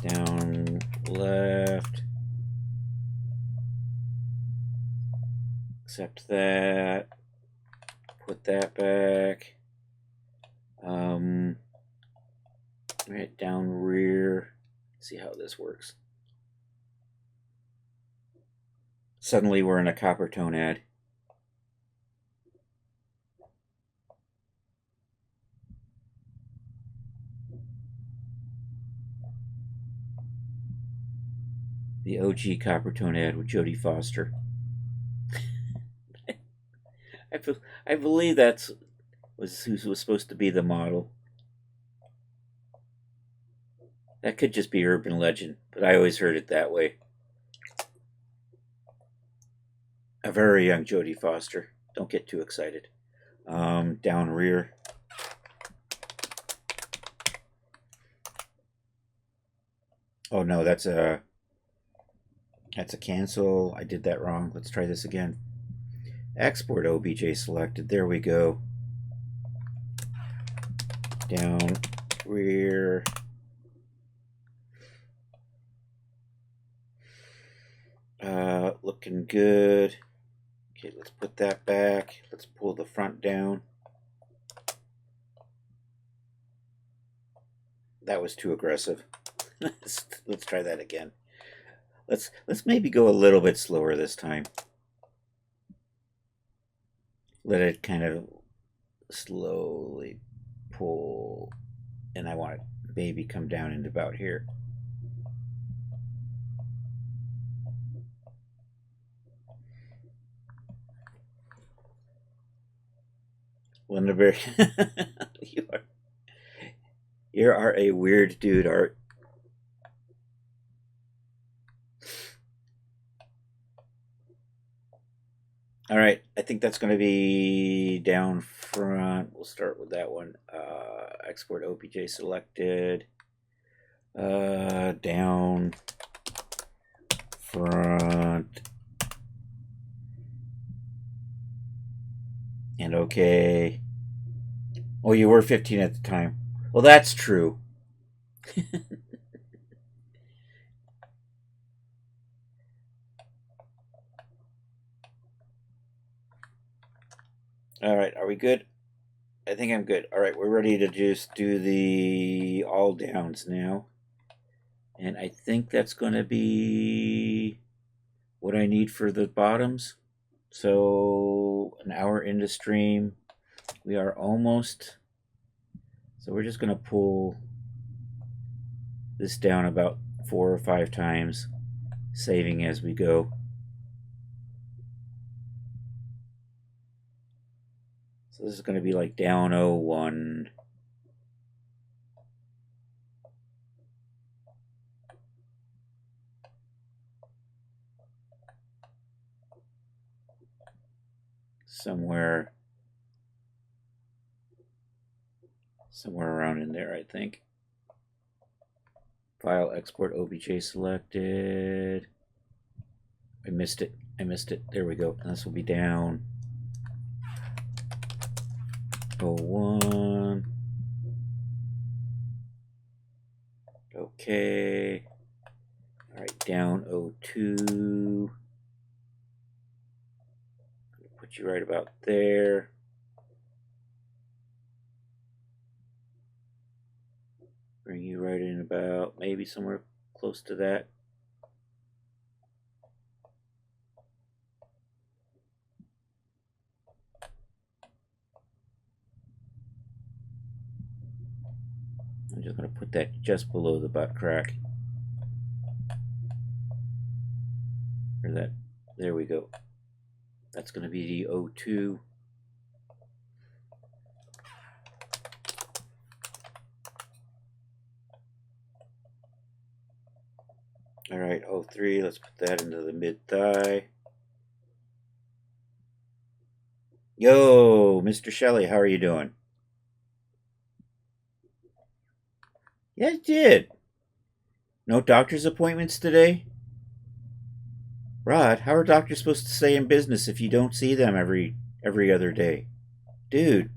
Down left. Accept that. Put that back. Right, down rear. See how this works. Suddenly we're in a copper tone ad. The OG copper tone ad with Jodie Foster. I believe that's who was supposed to be the model. That could just be urban legend, but I always heard it that way. A very young Jodie Foster. Don't get too excited. Down rear. Oh no, that's a cancel. I did that wrong. Let's try this again. Export OBJ selected. There we go. Down, rear. Looking good. Okay, let's put that back. Let's pull the front down. That was too aggressive. Let's try that again. Let's maybe go a little bit slower this time. Let it kind of slowly pull, and I want it maybe come down into about here. Lindaberg, you are a weird dude, Art. All right, I think that's going to be down front. We'll start with that one. Export OPJ selected. Down front. And okay. Oh, you were 15 at the time. Well, that's true. All right, are we good? I think I'm good. All right, we're ready to just do the all downs now. And I think that's going to be what I need for the bottoms. So an hour into stream. We are almost. So we're just going to pull this down about 4 or 5 times, saving as we go. So this is going to be like down 01. Somewhere around in there, I think. File, export, OBJ selected. I missed it. There we go. And this will be down 01. Okay. All right, down 02. Put you right about there. Bring you right in about maybe somewhere close to that. I'm just going to put that just below the butt crack. Or that, there we go. That's going to be the 02. All right, 03, let's put that into the mid thigh. Yo, Mr. Shelley, how are you doing? Yeah, I did. No doctor's appointments today? Rod, how are doctors supposed to stay in business if you don't see them every other day? Dude.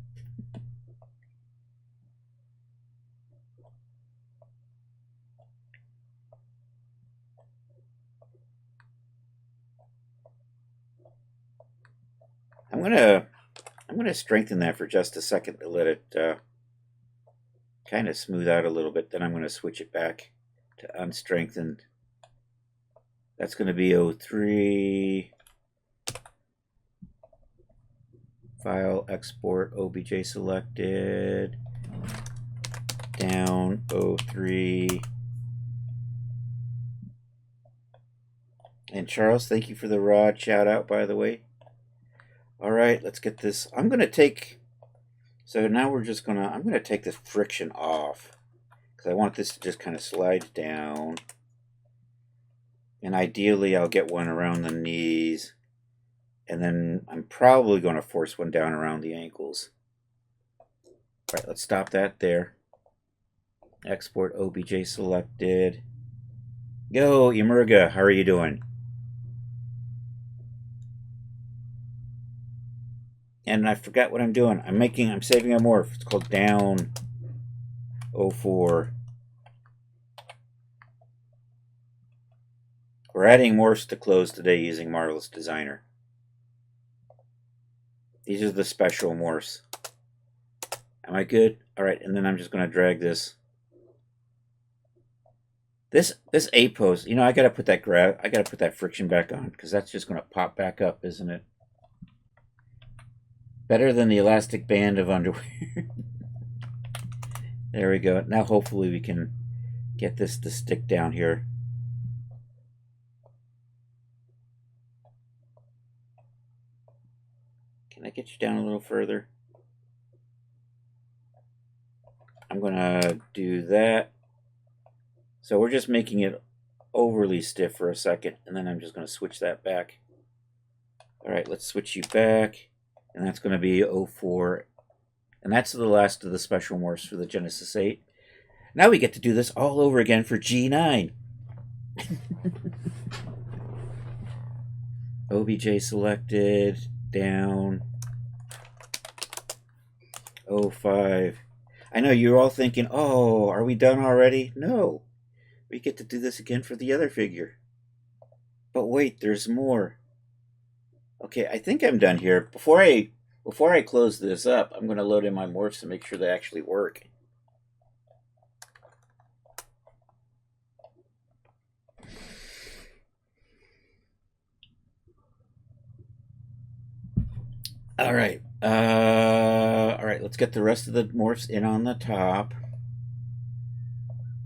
I'm gonna strengthen that for just a second to let it kind of smooth out a little bit. Then I'm gonna switch it back to unstrengthened. That's gonna be 03. File, export, OBJ selected. Down 03. And Charles, thank you for the rod shout out, by the way. All right, let's get this. I'm going to take, so now we're just going to, I'm going to take this friction off because I want this to just kind of slide down. And ideally, I'll get one around the knees. And then I'm probably going to force one down around the ankles. All right, let's stop that there. Export OBJ selected. Yo, Emerga, how are you doing? And I forgot what I'm doing. I'm saving a morph. It's called down 04. We're adding morphs to clothes today using Marvelous Designer. These are the special morphs. Am I good? All right, and then I'm just going to drag this. This A pose, you know, I got to put that friction back on because that's just going to pop back up, isn't it? Better than the elastic band of underwear. There we go. Now hopefully we can get this to stick down here. Can I get you down a little further? I'm going to do that. So we're just making it overly stiff for a second, and then I'm just going to switch that back. All right, let's switch you back, and that's going to be 04. And that's the last of the special morphs for the Genesis 8. Now we get to do this all over again for G9. OBJ selected, down, 05. I know you're all thinking, oh, are we done already? No. We get to do this again for the other figure. But wait, there's more. Okay, I think I'm done here. Before I close this up, I'm going to load in my morphs to make sure they actually work. All right. All right, let's get the rest of the morphs in on the top.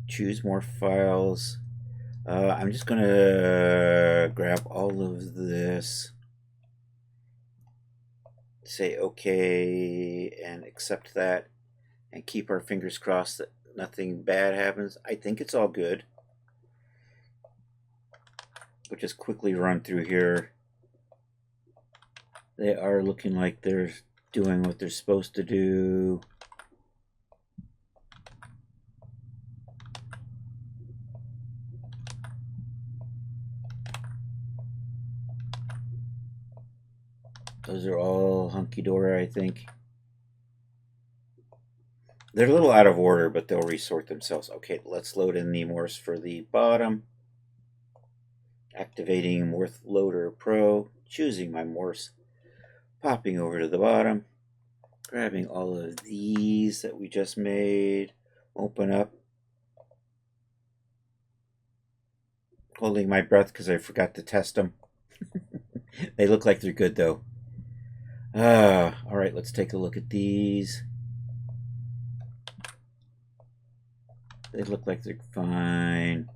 Choose morph files. I'm just going to grab all of this. Say okay and accept that and keep our fingers crossed that nothing bad happens. I think it's all good. We'll just quickly run through here. They are looking like they're doing what they're supposed to do. Those are all hunky-dory, I think. They're a little out of order, but they'll resort themselves. Okay, let's load in the morphs for the bottom. Activating Morph Loader Pro, choosing my morphs, popping over to the bottom, grabbing all of these that we just made, open up, holding my breath because I forgot to test them. They look like they're good though. All right, let's take a look at these. They look like they're fine.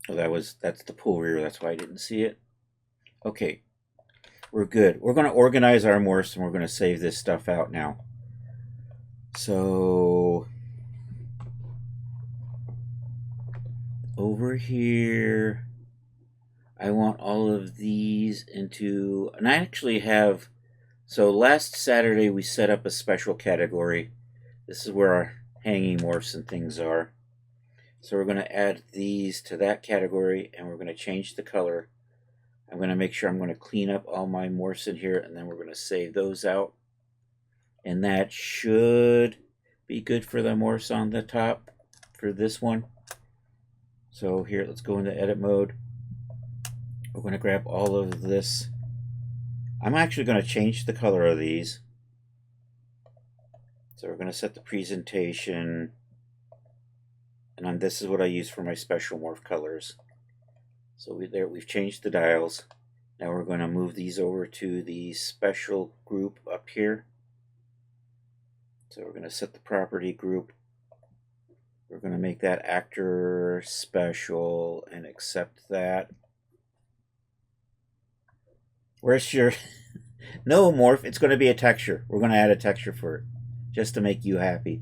Oh, that's the pull rear. That's why I didn't see it. Okay, we're good. We're going to organize our morphs and we're going to save this stuff out now. So over here, I want all of these into, and I actually have, so last Saturday we set up a special category. This is where our hanging morphs and things are. So we're going to add these to that category and we're going to change the color. I'm going to make sure I'm going to clean up all my morphs in here and then we're going to save those out. And that should be good for the morphs on the top for this one. So here, let's go into edit mode. We're going to grab all of this. I'm actually going to change the color of these. So we're going to set the presentation. And this is what I use for my special morph colors. So we've changed the dials. Now we're going to move these over to the special group up here. So we're going to set the property group. We're going to make that actor special and accept that. Where's your... No morph, it's going to be a texture. We're going to add a texture for it just to make you happy.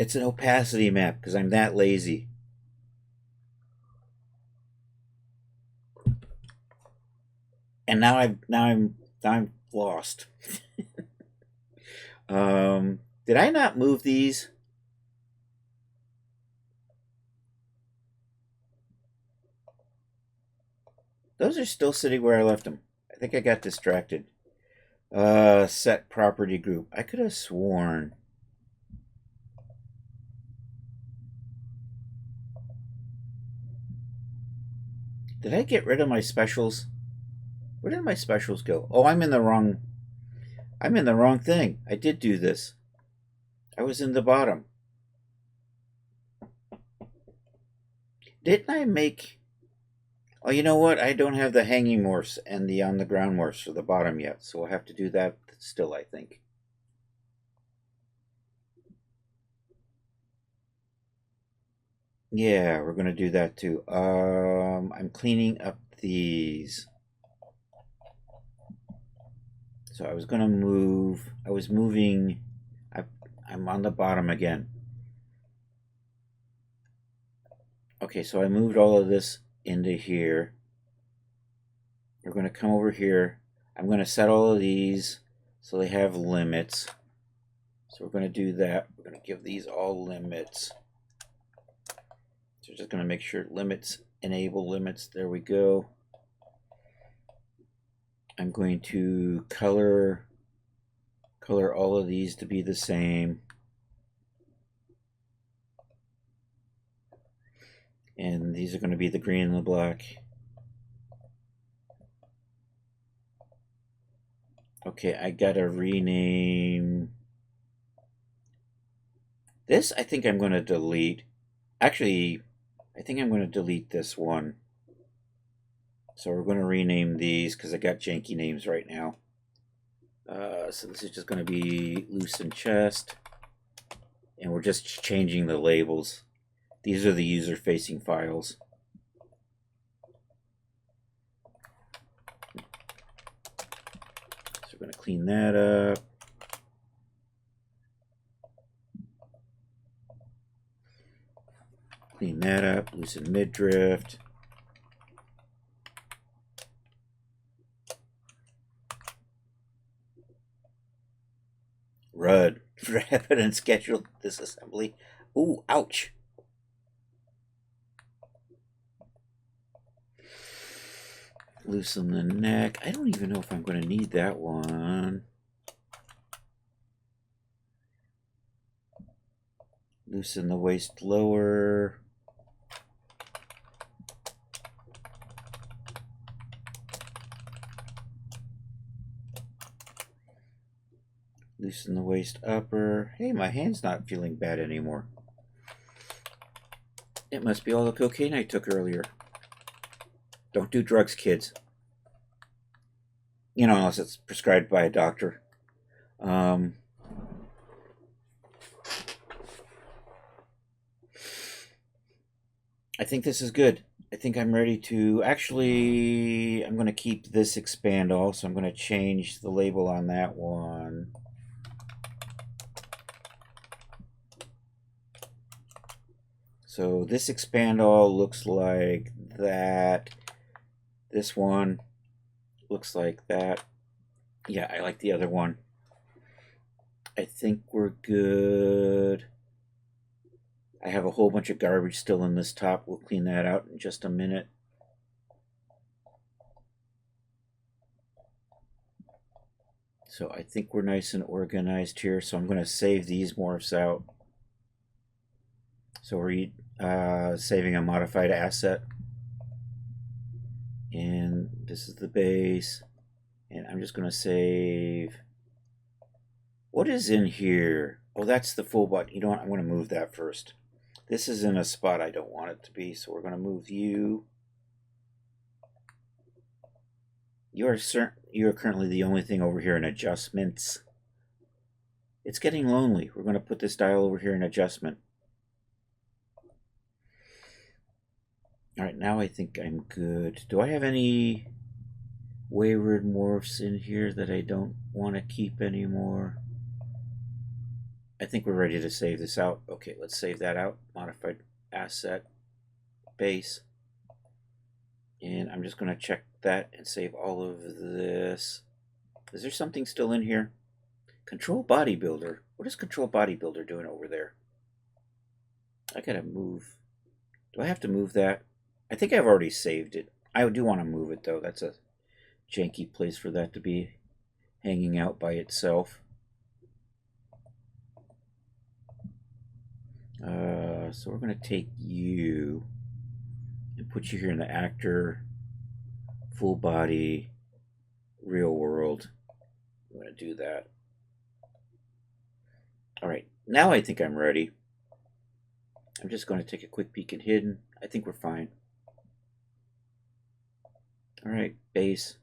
It's an opacity map because I'm that lazy. And now I'm lost. Did I not move these? Those are still sitting where I left them. I think I got distracted. Set property group. I could have sworn. Did I get rid of my specials? Where did my specials go? Oh, I'm in the wrong thing. I did do this. I was in the bottom. Didn't I make... Oh, you know what? I don't have the hanging morphs and the on the ground morphs for the bottom yet, so we'll have to do that still, I think. Yeah, we're going to do that too. I'm cleaning up these. So I was going to move... I was moving... I'm on the bottom again. Okay, so I moved all of this into here. We're going to come over here. I'm going to set all of these so they have limits. So we're going to do that. We're going to give these all limits. So we're just going to make sure limits, enable limits. There we go. I'm going to color all of these to be the same. And these are going to be the green and the black. Okay, I gotta rename this. I think I'm going to delete. Actually, I think I'm going to delete this one. So we're going to rename these because I got janky names right now. So this is just going to be loosen chest. And we're just changing the labels. These are the user-facing files. So we're going to clean that up. Clean that up. Loosen mid-drift. RUD. Rapid and scheduled disassembly. Ooh, ouch. Loosen the neck. I don't even know if I'm going to need that one. Loosen the waist lower. Loosen the waist upper. Hey, my hand's not feeling bad anymore. It must be all the cocaine I took earlier. Don't do drugs, kids. You know, unless it's prescribed by a doctor. I think this is good. I think I'm ready to... Actually, I'm going to keep this expand all, so I'm going to change the label on that one. So this expand all looks like that. This one looks like that. Yeah, I like the other one. I think we're good. I have a whole bunch of garbage still in this top. We'll clean that out in just a minute. So I think we're nice and organized here. So I'm going to save these morphs out. So we're saving a modified asset. And this is the base. And I'm just going to save... What is in here? Oh, that's the full button. You know what? I'm going to move that first. This is in a spot I don't want it to be, so we're going to move you. You are currently the only thing over here in adjustments. It's getting lonely. We're going to put this dial over here in adjustment. All right, now I think I'm good. Do I have any wayward morphs in here that I don't want to keep anymore? I think we're ready to save this out. Okay, let's save that out. Modified asset, base. And I'm just going to check that and save all of this. Is there something still in here? Control bodybuilder. What is control bodybuilder doing over there? I gotta move. Do I have to move that? I think I've already saved it. I do want to move it though. That's a janky place for that to be hanging out by itself. So we're going to take you and put you here in the actor, full body, real world. I'm going to do that. All right, now I think I'm ready. I'm just going to take a quick peek at hidden. I think we're fine. All right, base.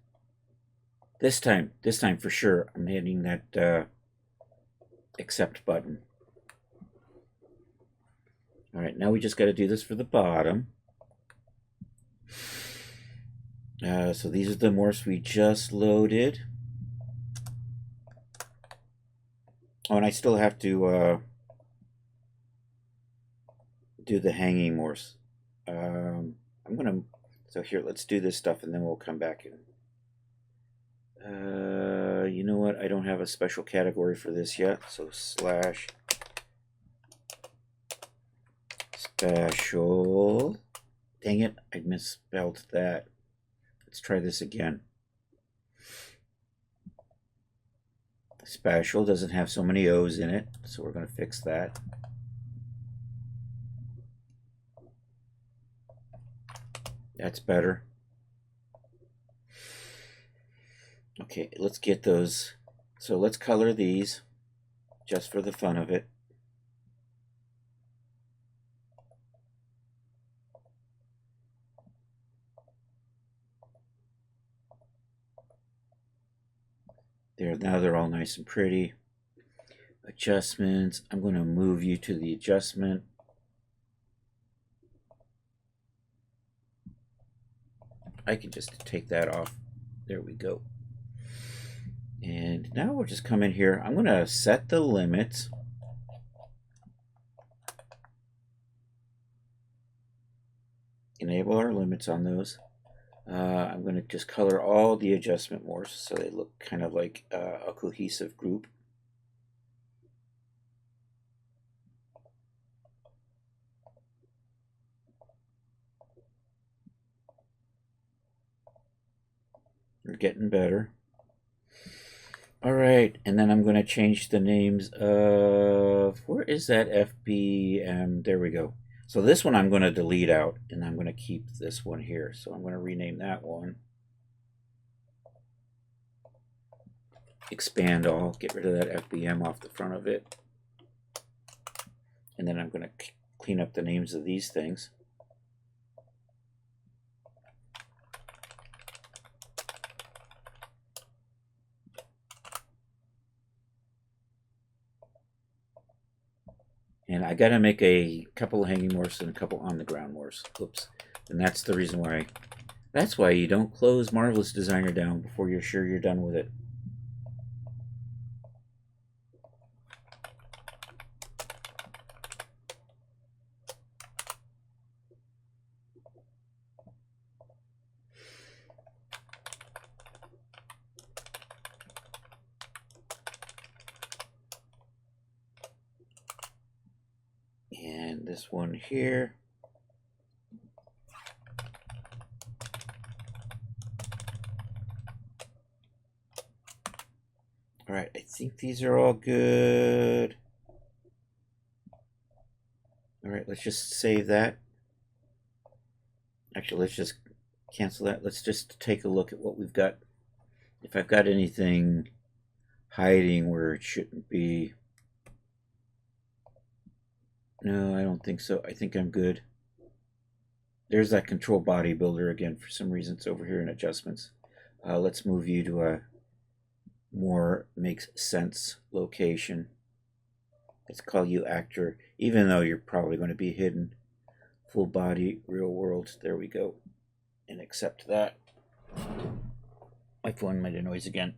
This time for sure, I'm hitting that accept button. All right, now we just got to do this for the bottom. So these are the morphs we just loaded. Oh, and I still have to do the hanging morphs. So here, let's do this stuff and then we'll come back in. You know what? I don't have a special category for this yet. So slash special. Dang it, I misspelled that. Let's try this again. Special doesn't have so many O's in it, so we're going to fix that. That's better. Okay, let's get those. So let's color these just for the fun of it. There, now they're all nice and pretty. Adjustments, I'm going to move you to the adjustment. I can just take that off. There we go. And now we'll just come in here. I'm going to set the limits. Enable our limits on those. I'm going to just color all the adjustment morphs so they look kind of like a cohesive group. We're getting better. All right, and then I'm going to change the names of, where is that FBM? There we go. So this one I'm going to delete out, and I'm going to keep this one here. So I'm going to rename that one. Expand all, get rid of that FBM off the front of it. And then I'm going to clean up the names of these things. And I got to make a couple of hanging morphs and a couple on the ground morphs. Oops. And that's the reason why. That's why you don't close Marvelous Designer down before you're sure you're done with it. And this one here. All right, I think these are all good. All right, let's just save that. Actually, let's just cancel that. Let's just take a look at what we've got. If I've got anything hiding where it shouldn't be. No, I don't think so. I think I'm good. There's that control bodybuilder again. For some reason, it's over here in adjustments. Let's move you to a more makes sense location. Let's call you actor, even though you're probably going to be hidden. Full body, real world. There we go. And accept that. My phone made a noise again.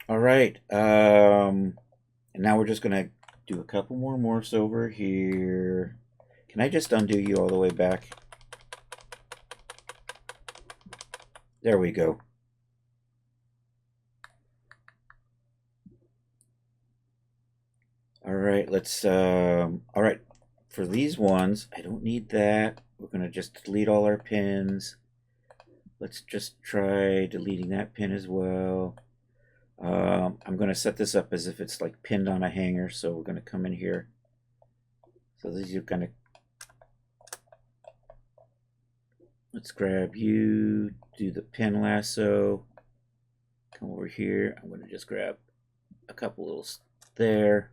All right. And now we're just going to do a couple more morphs over here. Can I just undo you all the way back? There we go. All right, let's, all right, for these ones, I don't need that. We're going to just delete all our pins. Let's just try deleting that pin as well. I'm going to set this up as if it's like pinned on a hanger, so we're going to come in here. So these are kind of, let's grab you, do the pin lasso, come over here. I'm going to just grab a couple little there.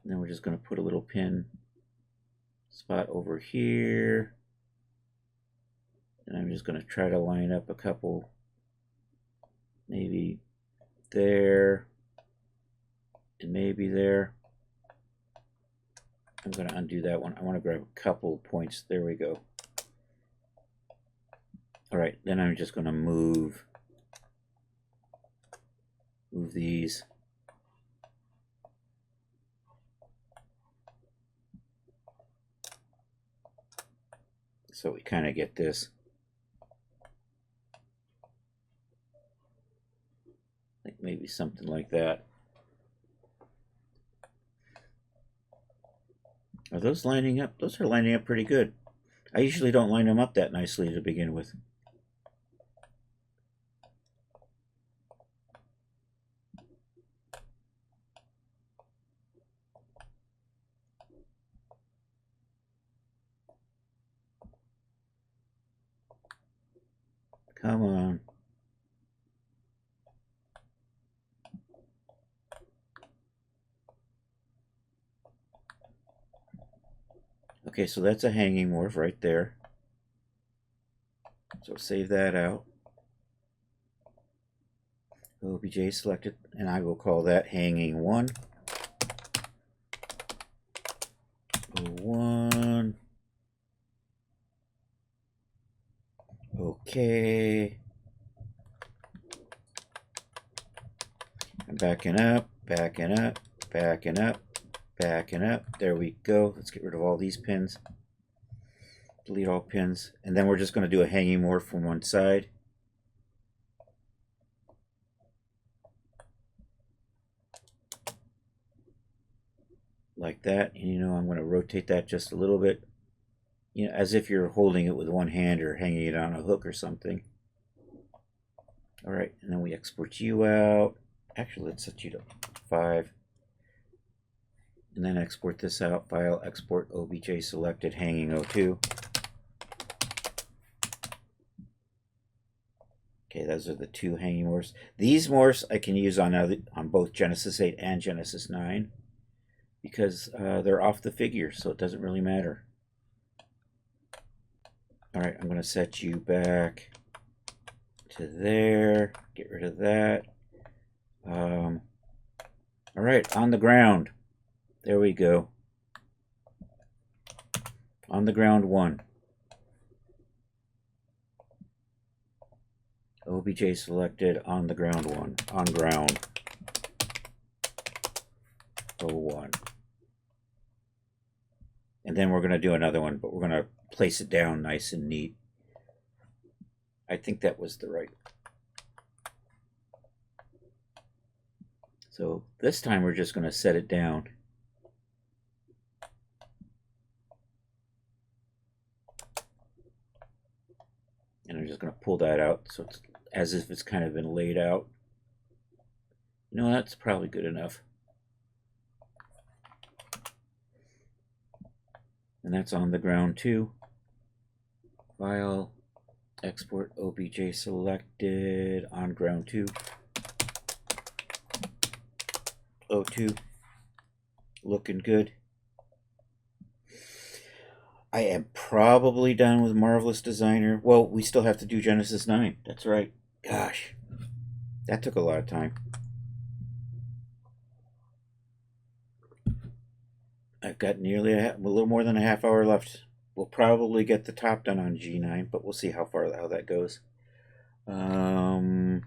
And then we're just going to put a little pin spot over here. And I'm just going to try to line up a couple, maybe there, and maybe there. I'm going to undo that one. I want to grab a couple points. There we go. All right, then I'm just going to move these. So we kind of get this. I think maybe something like that. Are those lining up? Those are lining up pretty good. I usually don't line them up that nicely to begin with. Come on. Okay, so that's a hanging morph right there. So save that out. OBJ selected, and I will call that hanging 1. 1. Okay. I'm backing up, backing up, backing up, backing up. There we go. Let's get rid of all these pins. Delete all pins. And then we're just going to do a hanging morph from one side. Like that. And you know, I'm going to rotate that just a little bit. You know, as if you're holding it with one hand or hanging it on a hook or something. All right, and then we export you out. Actually, let's set you to 5. And then export this out. File, export, OBJ selected, hanging 02. Okay, those are the 2 hanging morphs. These morphs I can use on both Genesis 8 and Genesis 9 because they're off the figure, so it doesn't really matter. All right, I'm going to set you back to there. Get rid of that. All right, on the ground. There we go. On the ground 1. OBJ selected, on the ground 1. On ground 01. And then we're going to do another one, but we're going to place it down nice and neat. I think that was the right. So this time we're just going to set it down. And I'm just going to pull that out so it's as if it's kind of been laid out. No, that's probably good enough. And that's on the ground too. File, export, OBJ selected, on ground 2. 02. Looking good. I am probably done with Marvelous Designer. Well, we still have to do Genesis 9. That's right. Gosh, that took a lot of time. I've got nearly a little more than a half hour left. We'll probably get the top done on G9, but we'll see how that goes. And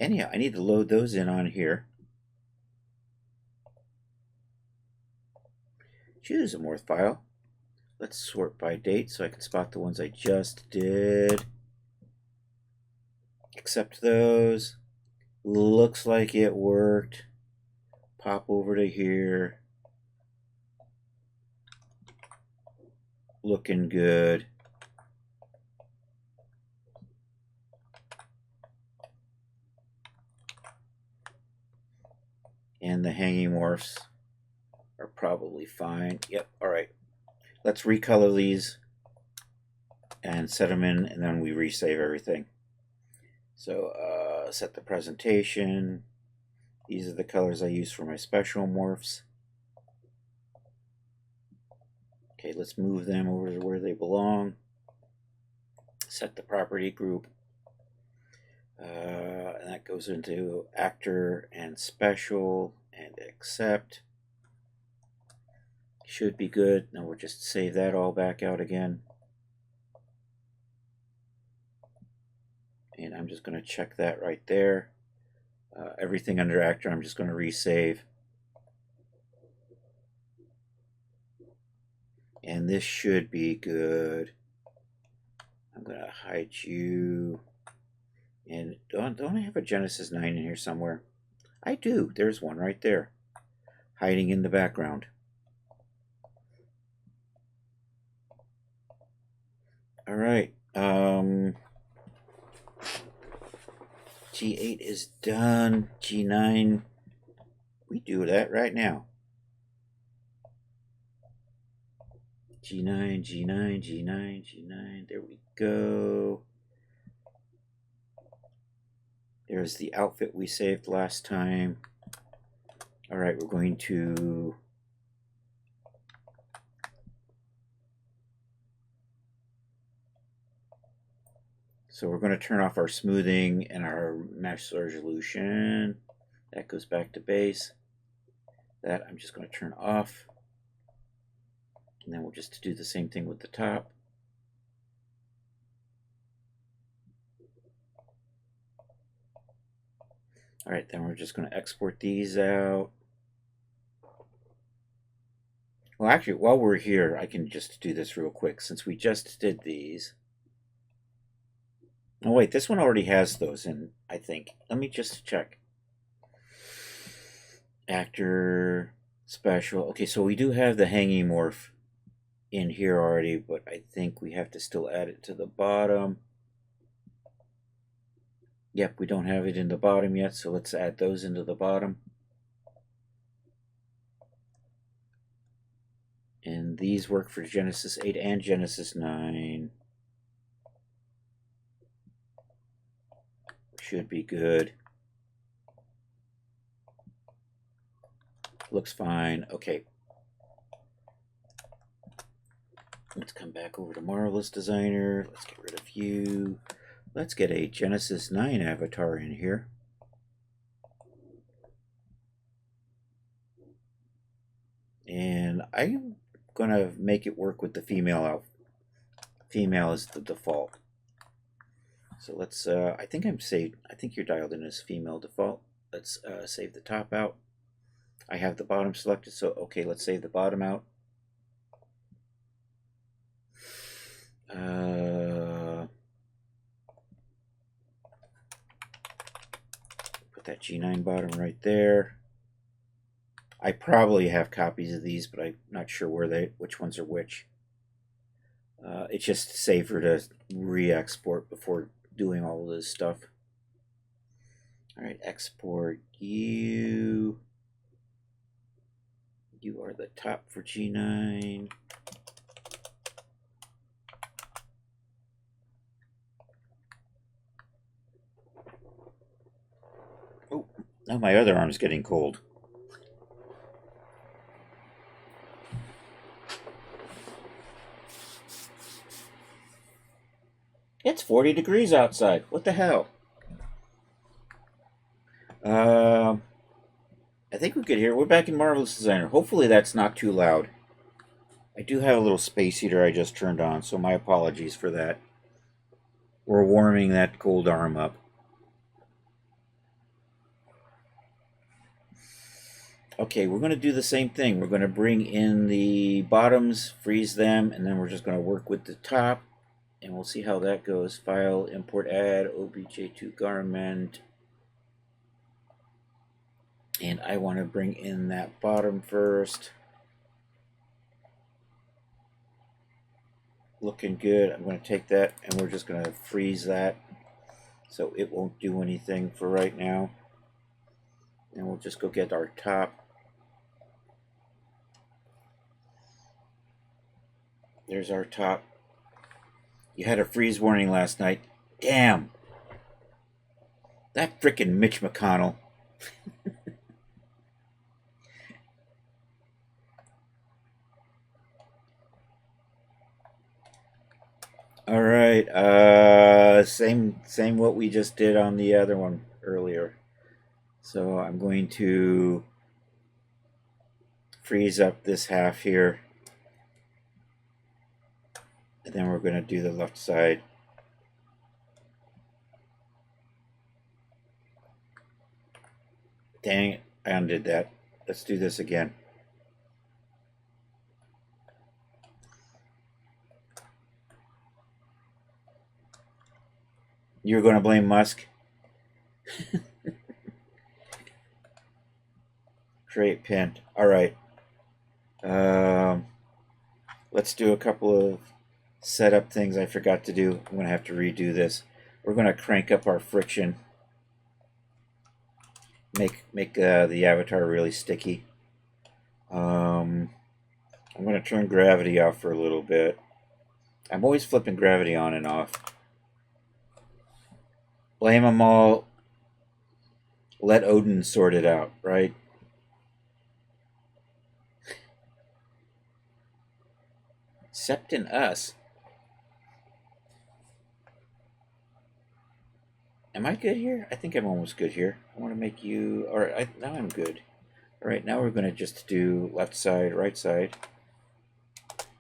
Anyhow, I need to load those in on here. Choose a morph file. Let's sort by date so I can spot the ones I just did. Accept those. Looks like it worked. Pop over to here. Looking good. And the hanging morphs are probably fine. Yep, alright. Let's recolor these and set them in, and then we resave everything. So set the presentation. These are the colors I use for my special morphs. Okay, let's move them over to where they belong. Set the property group. And that goes into actor and special and accept. Should be good. Now we'll just save that all back out again. And I'm just going to check that right there. Everything under actor I'm just going to resave. And this should be good. I'm going to hide you. And don't I have a Genesis 9 in here somewhere? I do. There's one right there. Hiding in the background. Alright. G8 is done. G9. We do that right now. G9, G9, G9, G9. There we go. There's the outfit we saved last time. Alright, we're going to we're going to turn off our smoothing and our mesh resolution. That goes back to base. That I'm just going to turn off. And then we'll just do the same thing with the top. Alright, then we're just going to export these out. Well, actually, while we're here, I can just do this real quick since we just did these. Oh, wait, this one already has those in, I think. Let me just check. Actor, special. Okay, so we do have the hanging morph in here already, but I think we have to still add it to the bottom. Yep, we don't have it in the bottom yet, so let's add those into the bottom. And these work for Genesis 8 and Genesis 9. Should be good. Looks fine. Okay. Let's come back over to Marvelous Designer. Let's get rid of you. Let's get a Genesis 9 avatar in here. And I'm going to make it work with the female outfit. Female is the default. So let's, I think you're dialed in as female default. Let's save the top out. I have the bottom selected, so okay, let's save the bottom out. Put that G9 bottom right there. I probably have copies of these, but I'm not sure which ones are which. It's just safer to re-export before doing all of this stuff. Alright, export you. You are the top for G9. Oh, now my other arm's getting cold. It's 40 degrees outside. What the hell? I think we could hear. We're back in Marvelous Designer. Hopefully that's not too loud. I do have a little space heater I just turned on, so my apologies for that. We're warming that cold arm up. Okay, we're going to do the same thing. We're going to bring in the bottoms, freeze them, and then we're just going to work with the top, and we'll see how that goes. File, import, add, obj2 garment. And I want to bring in that bottom first. Looking good. I'm going to take that and we're just going to freeze that so it won't do anything for right now. And we'll just go get our top. There's our top. You had a freeze warning last night. Damn. That frickin' Mitch McConnell. All right. Same what we just did on the other one earlier. So I'm going to freeze up this half here. And then we're going to do the left side. Dang it, I undid that. Let's do this again. You're going to blame Musk? Create pin. All right. Let's do a couple of setup things I forgot to do. I'm going to have to redo this. We're going to crank up our friction. Make the avatar really sticky. I'm going to turn gravity off for a little bit. I'm always flipping gravity on and off. Blame them all. Let Odin sort it out, right? Except in us. Am I good here? I think I'm almost good here. I want to make you... Alright, now I'm good. Alright, now we're going to just do left side, right side.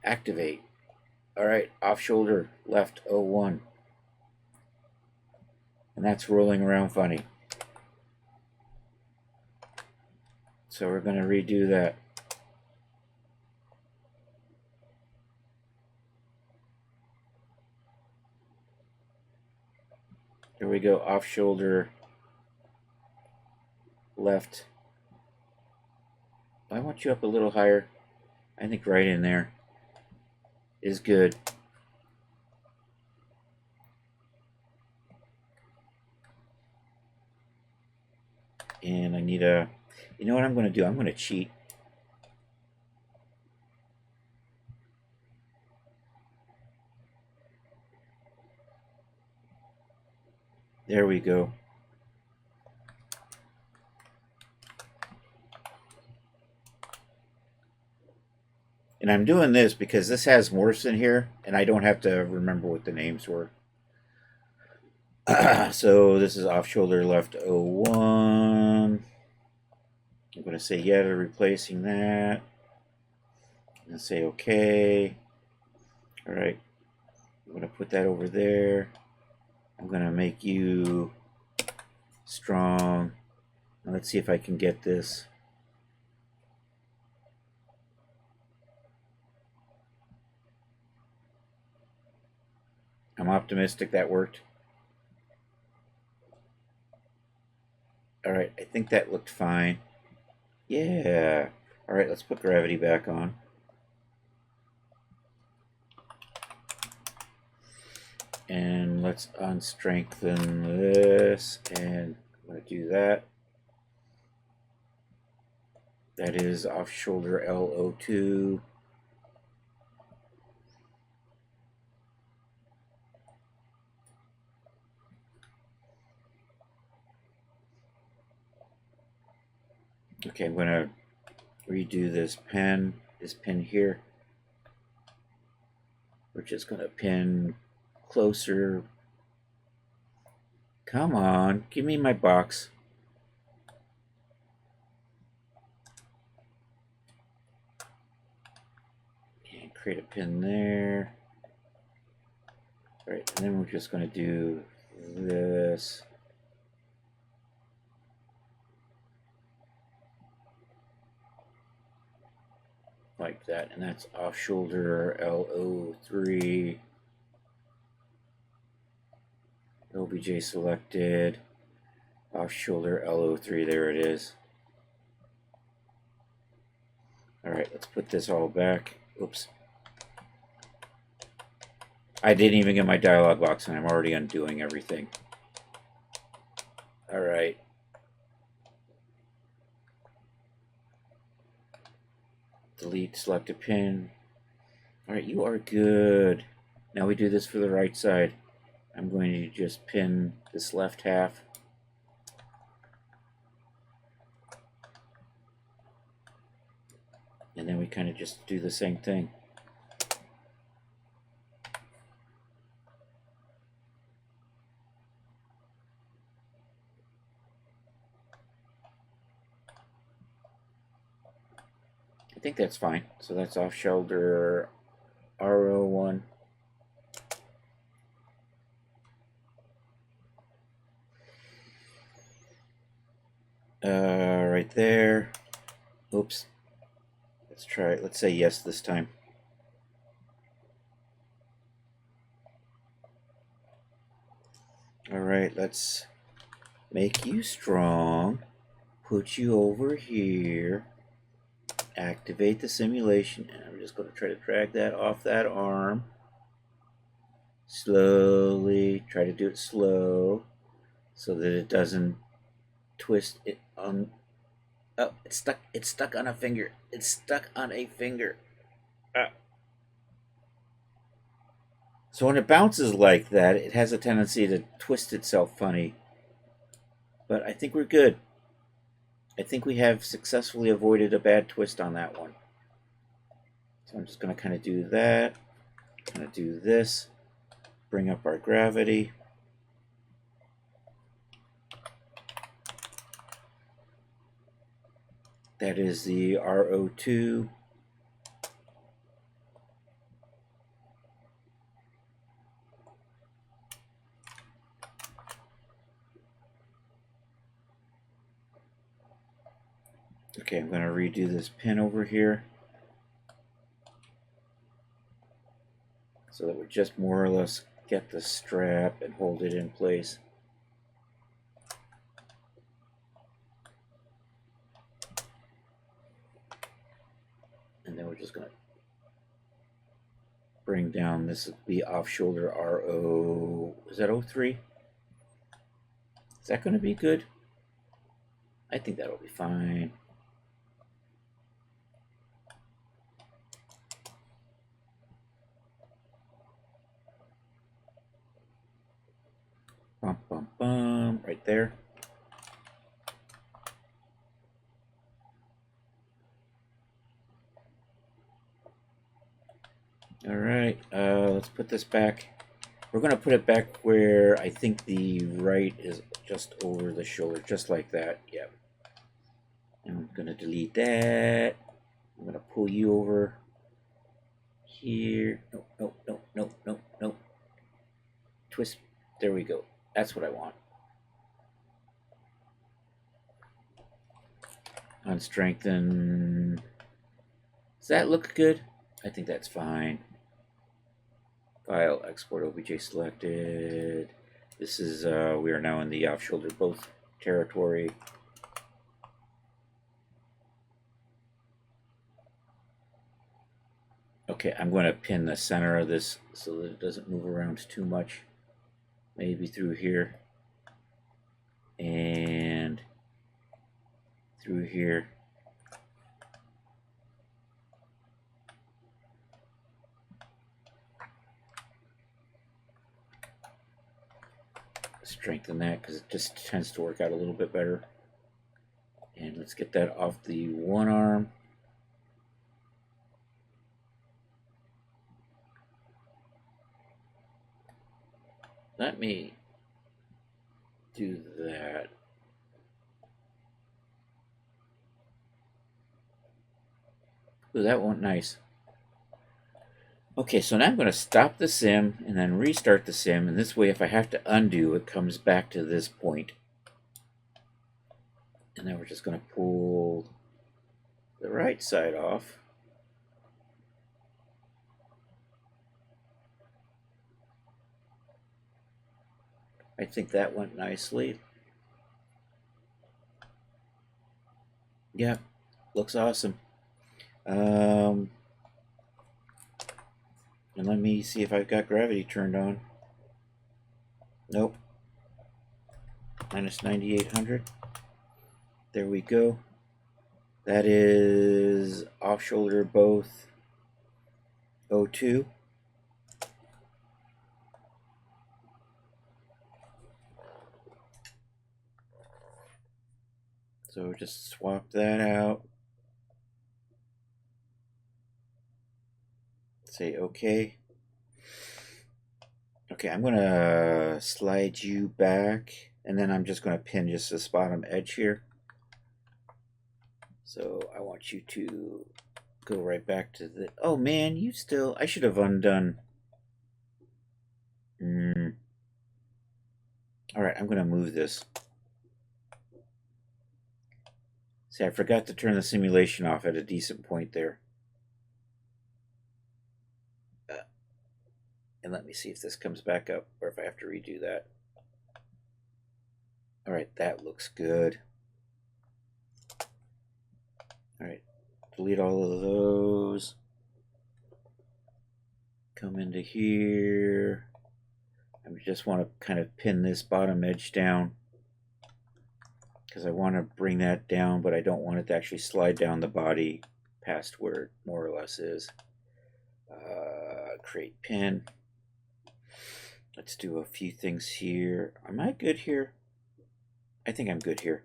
Activate. Alright, off shoulder, left 01. And that's rolling around funny. So we're going to redo that. Here we go, off shoulder, left. I want you up a little higher. I think right in there is good. And I need a... You know what I'm going to do? I'm going to cheat. There we go. And I'm doing this because this has morphs in here, and I don't have to remember what the names were. So this is off shoulder left 01. I'm going to say yeah to replacing that. And say okay. All right. I'm going to put that over there. I'm going to make you strong. Now let's see if I can get this. I'm optimistic that worked. All right, I think that looked fine. Yeah. All right, let's put gravity back on. And let's unstrengthen this, and I'm going to do that. That is off shoulder L02. Okay, I'm going to redo this pin here. We're just going to pin closer. Come on, give me my box. And create a pin there. All right, and then we're just going to do this. like that, and that's off shoulder LO3. OBJ selected, off shoulder LO3, there it is. Alright, let's put this all back. Oops. I didn't even get my dialog box and I'm already undoing everything. Alright. Delete selected pin. Alright, you are good. Now we do this for the right side. I'm going to just pin this left half. And then we kind of just do the same thing. I think that's fine. So that's off shoulder RO1. Right there. Oops. Let's try it. Let's say yes this time. Alright, let's make you strong. Put you over here. Activate the simulation. And I'm just going to try to drag that off that arm. Slowly. Try to do it slow so that it doesn't twist it on. Oh, it's stuck. It's stuck on a finger. It's stuck on a finger. So when it bounces like that, it has a tendency to twist itself funny. But I think we're good. I think we have successfully avoided a bad twist on that one. So I'm just going to kind of do that. Kind of do this. Bring up our gravity. That is the RO2. Okay, I'm going to redo this pin over here so that we just more or less get the strap and hold it in place. And then we're just going to bring down, this would be off shoulder RO, is that 03? Is that going to be good? I think that'll be fine. Bum, bum, bum, right there. All right, let's put this back. We're going to put it back where I think the right is just over the shoulder, just like that. Yep. And I'm going to delete that. I'm going to pull you over here. No, no, no, no, no, no. Twist. There we go. That's what I want. Unstrengthen. Does that look good? I think that's fine. File, export, OBJ selected. This is, we are now in the off shoulder both territory. Okay, I'm going to pin the center of this so that it doesn't move around too much. Maybe through here. And through here. Strengthen that because it just tends to work out a little bit better. And let's get that off the one arm. Let me do that. Ooh, that went nice. Okay, so now I'm going to stop the sim and then restart the sim, and this way if I have to undo, it comes back to this point. And then we're just going to pull the right side off. I think that went nicely. Yeah, looks awesome. And let me see if I've got gravity turned on. Nope. Minus 9800. There we go. That is off shoulder both 02. So just swap that out. Say okay. Okay, I'm going to slide you back, and then I'm just going to pin just this bottom edge here. So I want you to go right back to the... Oh man, you still... I should have undone. Alright, I'm going to move this. See, I forgot to turn the simulation off at a decent point there. And let me see if this comes back up or if I have to redo that. Alright, that looks good. Alright, delete all of those. Come into here. I just want to kind of pin this bottom edge down because I want to bring that down, but I don't want it to actually slide down the body past where it more or less is. Create pin. Let's do a few things here. Am I good here? I think I'm good here.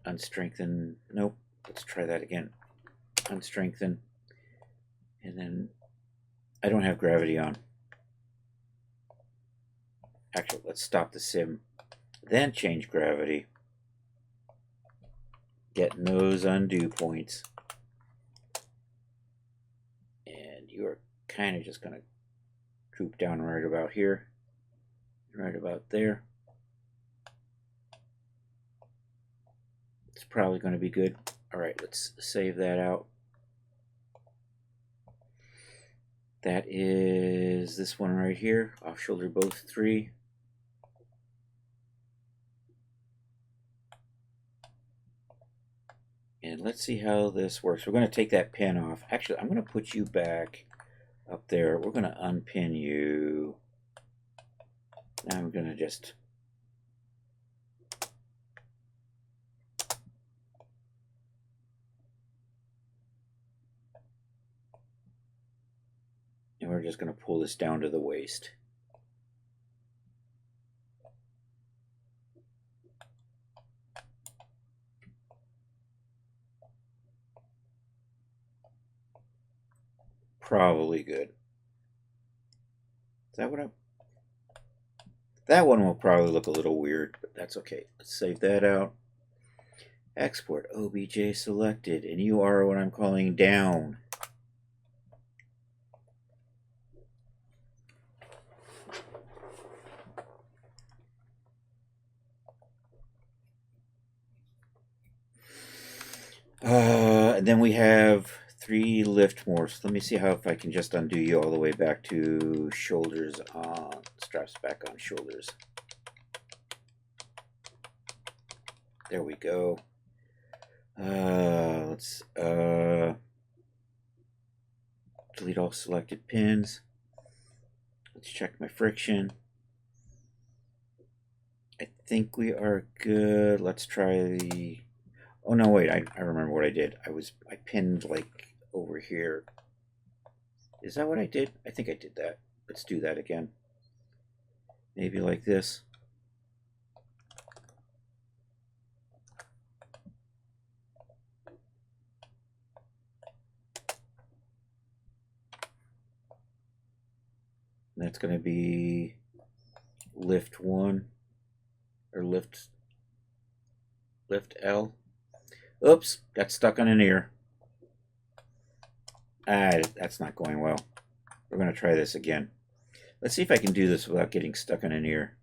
Unstrengthen. Nope. Let's try that again. Unstrengthen. And then I don't have gravity on. Actually, let's stop the sim. Then change gravity. Getting those undo points. And you are kind of just going to droop down right about here. Right about there. It's probably going to be good. Alright, let's save that out. That is this one right here. Off shoulder both 3. And let's see how this works. We're going to take that pin off. Actually, I'm going to put you back up there. We're going to unpin you. Now I'm going to just... And we're just going to pull this down to the waist. Probably good. Is that what I'm... That one will probably look a little weird, but that's okay. Let's save that out. Export OBJ selected, and you are what I'm calling down. And then we have 3 lift morphs. Let me see how if I can just undo you all the way back to shoulders on, straps back on shoulders. There we go. Let's delete all selected pins. Let's check my friction. I think we are good. Let's try the... Oh no, wait, I remember what I did. I pinned like over here. Is that what I did? I think I did that. Let's do that again. Maybe like this. And that's going to be lift 1 or lift L. Oops, got stuck on an ear. That's not going well. We're going to try this again. Let's see if I can do this without getting stuck on an ear.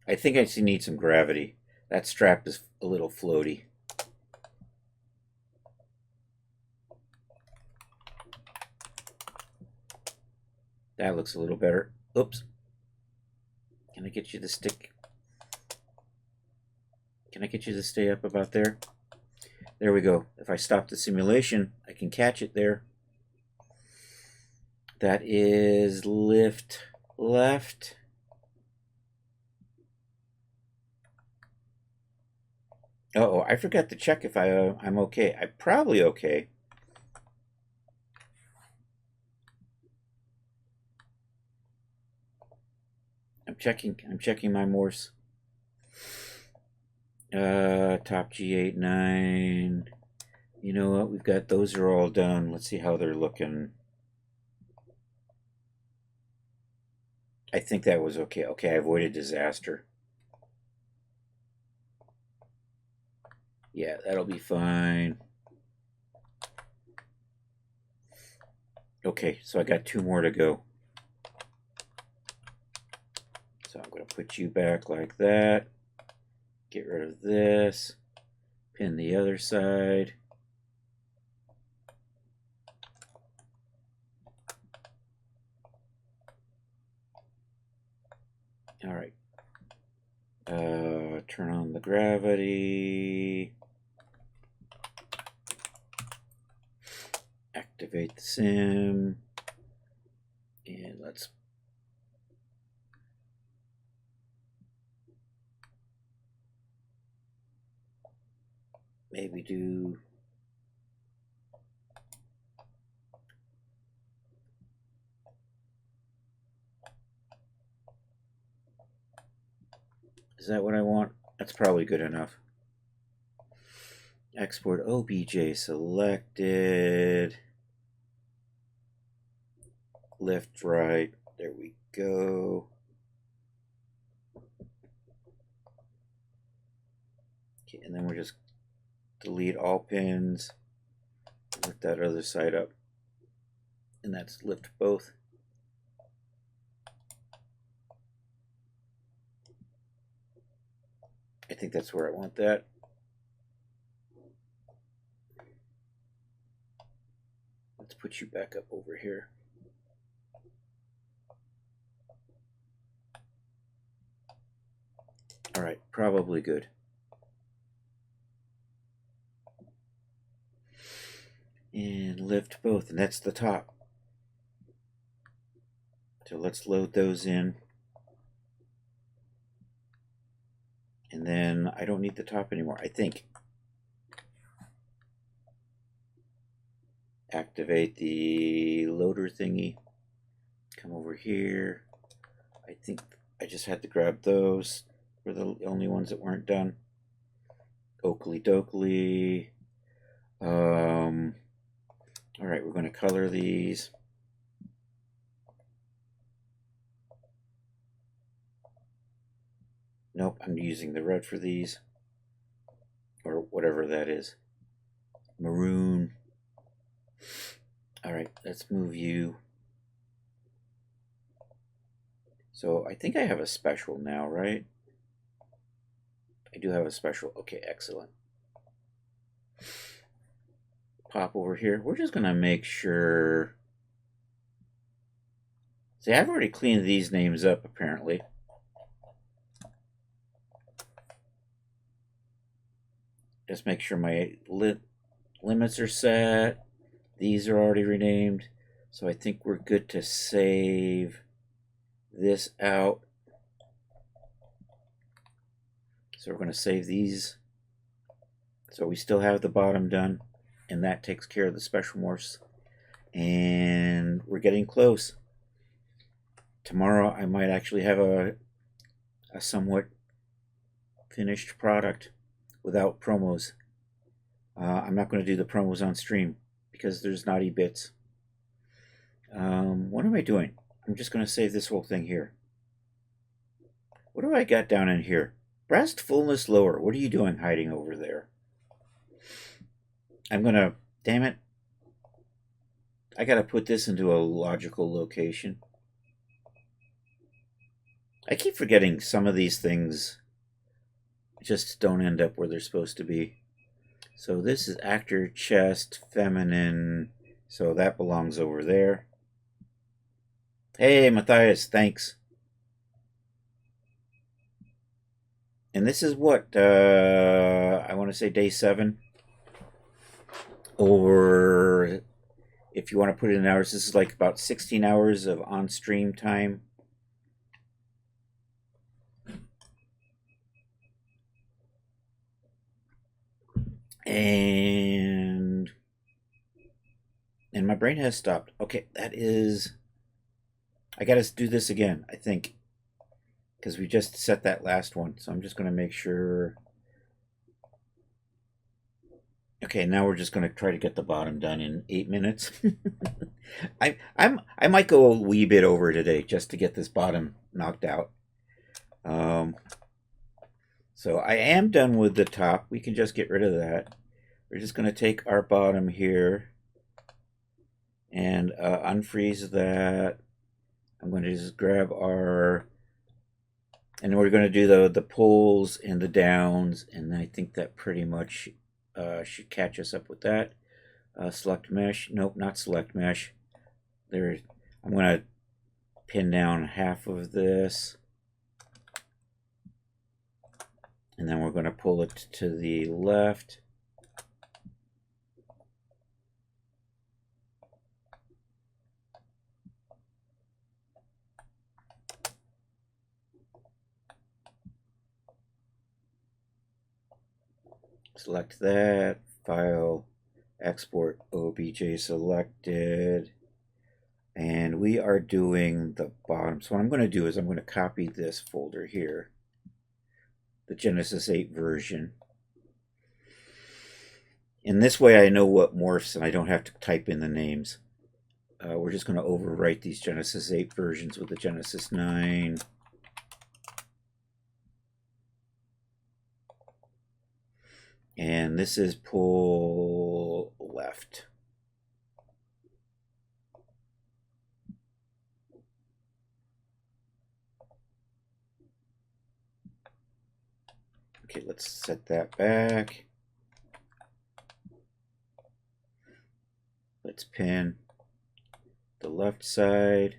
I think I need some gravity. That strap is a little floaty. That looks a little better. Oops. Can I get you to stick? Can I get you to stay up about there? There we go. If I stop the simulation, I can catch it there. That is lift left. Uh-oh, I forgot to check if I'm okay. I'm probably okay. I'm checking my morphs. Top G8, 9. You know what? We've got, those are all done. Let's see how they're looking. I think that was okay. Okay, I avoided disaster. Yeah, that'll be fine. Okay, so I got 2 more to go. So I'm going to put you back like that. Get rid of this. Pin the other side. All right. Turn on the gravity. Activate the sim. And let's maybe do is that what I want? That's probably good enough. Export OBJ selected. Left, right. There we go. Okay, and then we're just delete all pins. Lift that other side up. And that's lift both. I think that's where I want that. Let's put you back up over here. All right, probably good. And lift both, and that's the top. So let's load those in. And then I don't need the top anymore, I think. Activate the loader thingy. Come over here. I think I just had to grab those. Were the only ones that weren't done. Oakley dokley. All right, we're going to color these. Nope, I'm using the red for these. Or whatever that is. Maroon. All right, let's move you. So I think I have a special now, right? I do have a special. Okay, excellent. Pop over here. We're just going to make sure. See, I've already cleaned these names up, apparently. Just make sure my limits are set. These are already renamed. So I think we're good to save this out. So we're going to save these. So we still have the bottom done. And that takes care of the special morphs. And we're getting close. Tomorrow I might actually have a somewhat finished product without promos. I'm not going to do the promos on stream because there's naughty bits. What am I doing? I'm just going to save this whole thing here. What do I got down in here? Breast fullness lower. What are you doing hiding over there? I'm going to, damn it. I got to put this into a logical location. I keep forgetting some of these things just don't end up where they're supposed to be. So this is actor, chest, feminine. So that belongs over there. Hey, Matthias, thanks. And this is what, I want to say day 7. Or if you want to put it in hours, this is like about 16 hours of on stream time. And my brain has stopped. Okay, that is. I got to do this again, I think, because we just set that last one. So I'm just going to make sure. Okay, now we're just going to try to get the bottom done in 8 minutes. I might go a wee bit over today just to get this bottom knocked out. So I am done with the top. We can just get rid of that. We're just going to take our bottom here and unfreeze that. I'm going to just grab our, and we're going to do the pulls and the downs, and I think that pretty much should catch us up with that. Select mesh. Nope, not select mesh. There, I'm going to pin down half of this, and then we're going to pull it to the left. Select that, file, export OBJ selected, and we are doing the bottom. So what I'm going to do is I'm going to copy this folder here, the Genesis 8 version. In this way I know what morphs and I don't have to type in the names. We're just going to overwrite these Genesis 8 versions with the Genesis 9. And this is pull left. Okay, let's set that back. Let's pin the left side.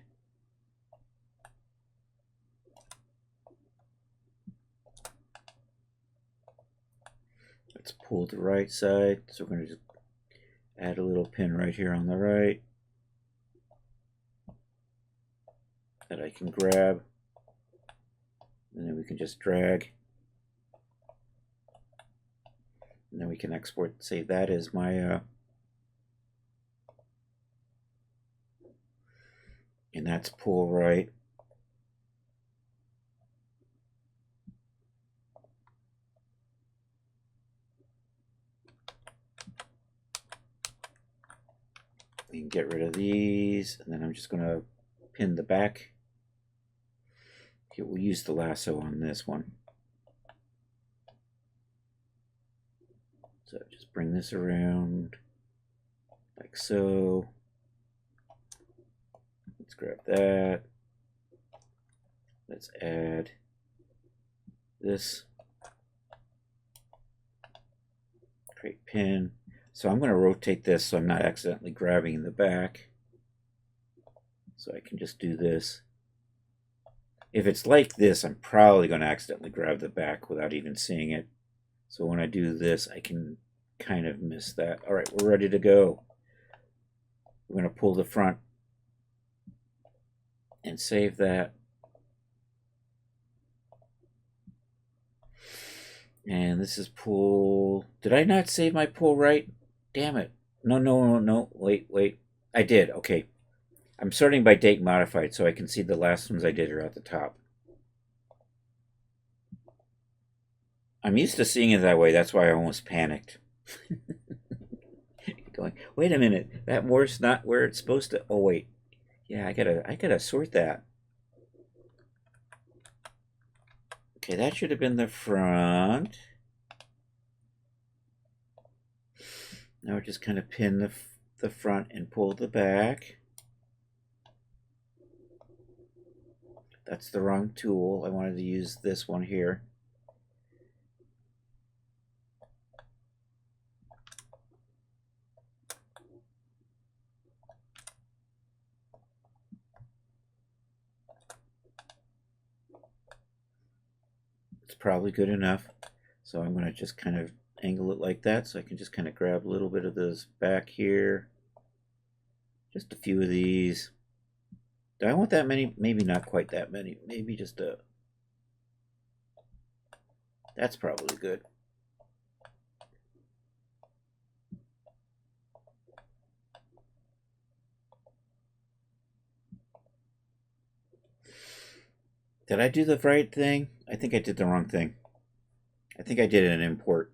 Let's pull the right side. So we're going to just add a little pin right here on the right that I can grab. And then we can just drag. And then we can export, say that is my, and that's pull right. We can get rid of these, and then I'm just going to pin the back. Okay, we'll use the lasso on this one. So just bring this around like so. Let's grab that. Let's add this. Create pin. So I'm going to rotate this so I'm not accidentally grabbing the back. So I can just do this. If it's like this, I'm probably going to accidentally grab the back without even seeing it. So when I do this, I can kind of miss that. All right, we're ready to go. We're going to pull the front and save that. And this is pull. Did I not save my pull right? Damn it. No. Wait. I did. Okay. I'm sorting by date modified so I can see the last ones I did are at the top. I'm used to seeing it that way. That's why I almost panicked. Going, wait a minute. That morph's not where it's supposed to. Oh wait. Yeah, I gotta sort that. Okay, that should have been the front. Now we're just kind of pin the front and pull the back. That's the wrong tool. I wanted to use this one here. probably good enough. So I'm going to just kind of angle it like that, so I can just kind of grab a little bit of this back here. Just a few of these. Do I want that many? Maybe not quite that many. Maybe just a... That's probably good. Did I do the right thing? I think I did the wrong thing. I think I did an import.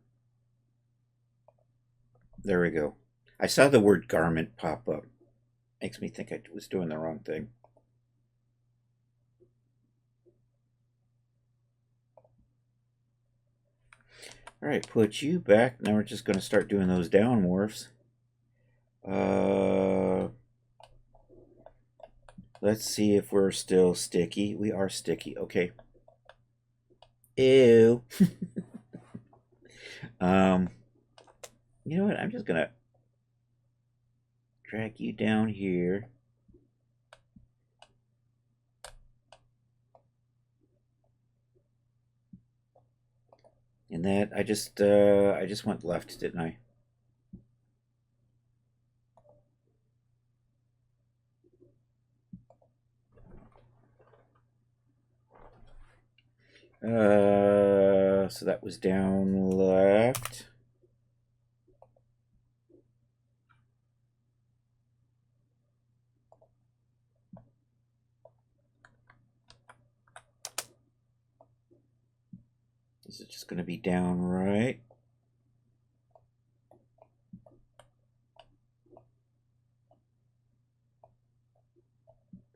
There we go. I saw the word garment pop up. Makes me think I was doing the wrong thing. All right, put you back. Now we're just going to start doing those down morphs. Let's see if we're still sticky. We are sticky. Okay. Ew. You know what? I'm just going to drag you down here. And that I just went left, didn't I? So that was down left. This is just going to be down right.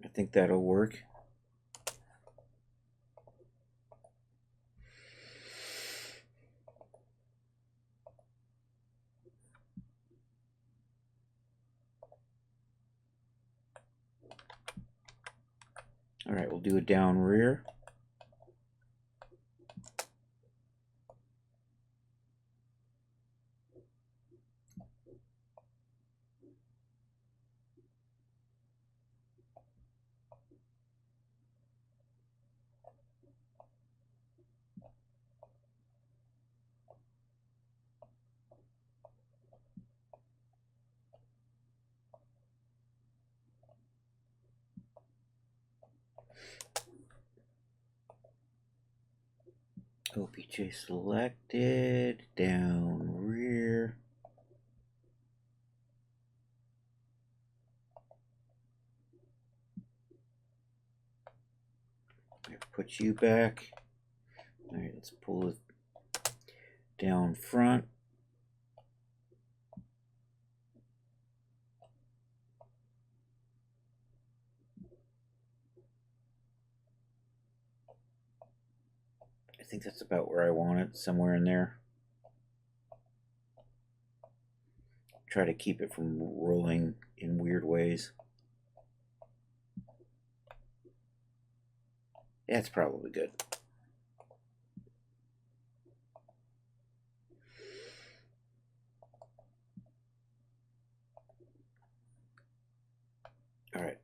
I think that'll work. All right, we'll do a down rear. OPJ selected, down rear. Put you back. All right, let's pull it down front. I think that's about where I want it, somewhere in there. Try to keep it from rolling in weird ways. That's probably good. All right.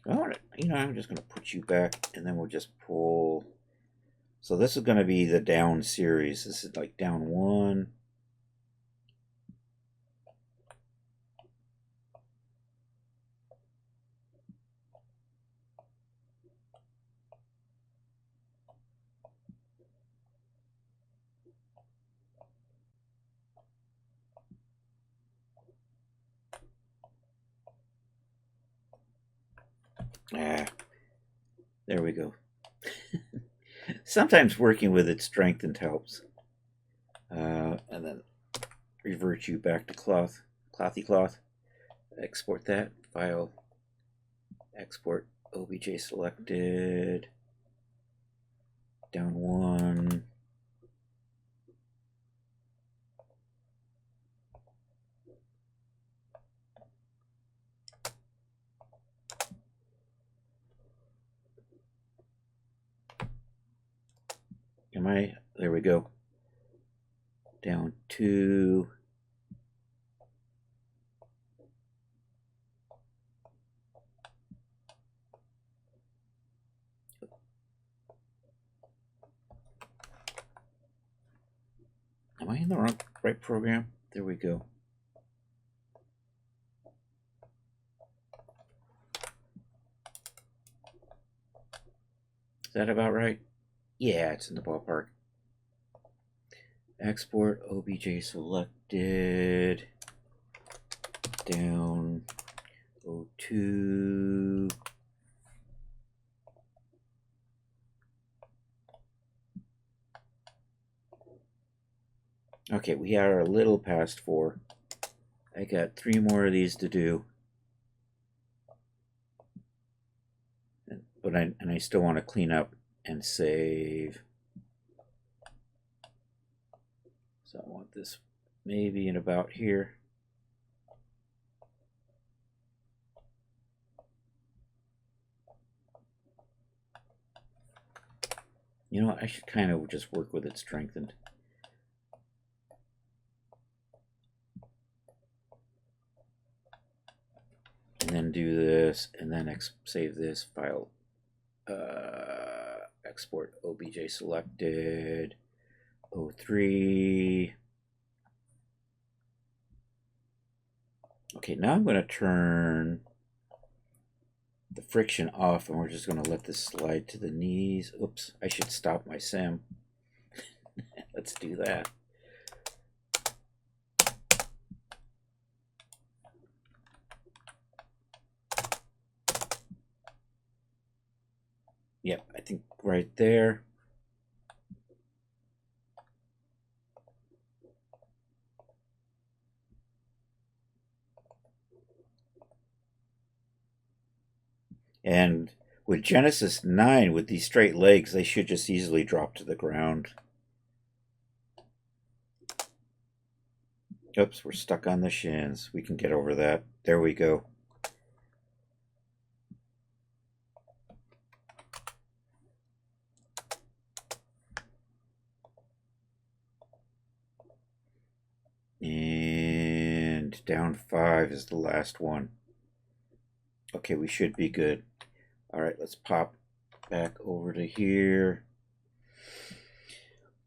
All right, I'm just going to put you back, and then we'll just pull. So this is going to be the down series. This is like down one. There we go. Sometimes working with it strengthened helps. And then revert you back to clothy cloth. Export that file. Export OBJ selected. Down one. There we go. Down two. I in the right program? There we go. Is that about right? Yeah, it's in the ballpark. Export OBJ selected. Down 02. Okay, we are a little past 4. I got 3 more of these to do. But I still want to clean up and save. So I want this maybe in about here. You know, I should kind of just work with it strengthened. And then do this, and then save this file. Export OBJ selected 03. Okay, now I'm going to turn the friction off, and we're just going to let this slide to the knees. Oops, I should stop my sim. Let's do that. Yep, I think right there. And with Genesis 9, with these straight legs, they should just easily drop to the ground. Oops, we're stuck on the shins. We can get over that. There we go. And down 5 is the last one. Okay, we should be good. All right, let's pop back over to here.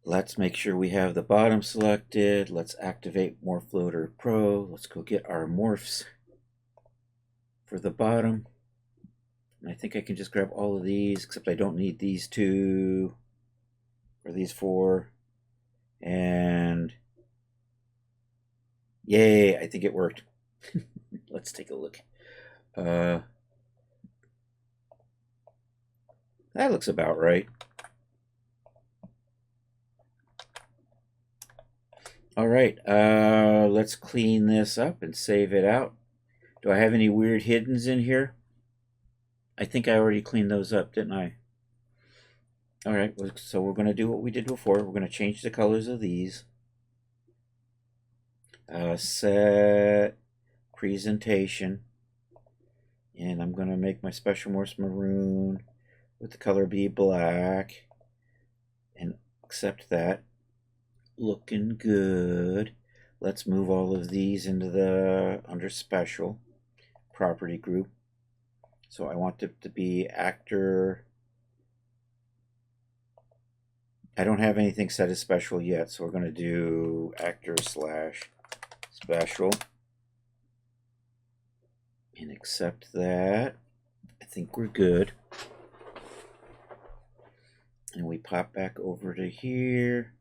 Let's make sure we have the bottom selected. Let's activate Morph Loader Pro. Let's go get our morphs for the bottom. And I think I can just grab all of these, except I don't need these 2 or these 4. And yay, I think it worked. Let's take a look. That looks about right. All right, let's clean this up and save it out. Do I have any weird hiddens in here? I think I already cleaned those up, didn't I? All right, so we're going to do what we did before. We're going to change the colors of these. Set presentation. And I'm going to make my special morphs maroon with the color be black. And accept that. Looking good. Let's move all of these into the under special property group. So I want it to be actor. I don't have anything set as special yet, so we're going to do actor / special and accept that. I think we're good. And we pop back over to here.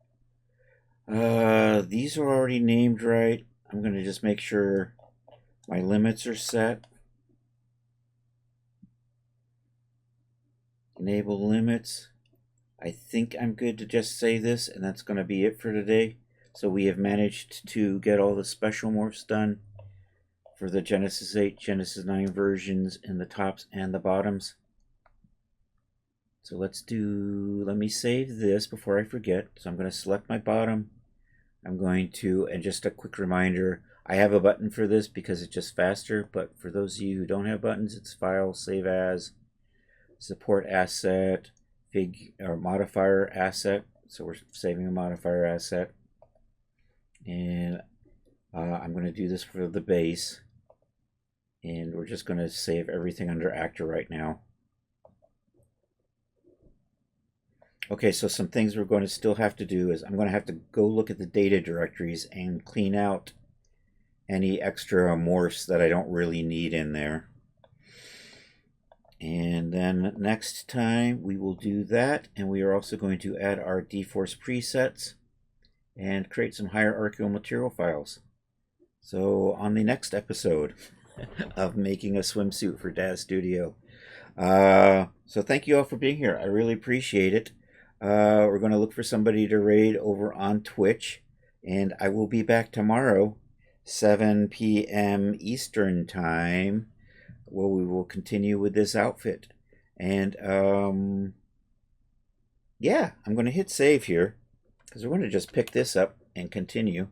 These are already named right. I'm going to just make sure my limits are set. Enable limits. I think I'm good to just say this, and that's going to be it for today. So we have managed to get all the special morphs done for the Genesis 8, Genesis 9 versions in the tops and the bottoms. So let me save this before I forget. So I'm going to select my bottom. I'm going to, and just a quick reminder, I have a button for this because it's just faster, but for those of you who don't have buttons, it's File, Save As, Support Asset, Fig, or Modifier Asset. So we're saving a modifier asset. And I'm going to do this for the base. And we're just going to save everything under actor right now. Okay, so some things we're going to still have to do is I'm going to have to go look at the data directories and clean out any extra morphs that I don't really need in there. And then next time we will do that, and we are also going to add our D-Force presets and create some hierarchical material files. So on the next episode of making a swimsuit for Daz Studio. So thank you all for being here. I really appreciate it. We're going to look for somebody to raid over on Twitch, and I will be back tomorrow, 7 p.m. Eastern Time, where we will continue with this outfit. And yeah, I'm going to hit save here because we're going to just pick this up and continue.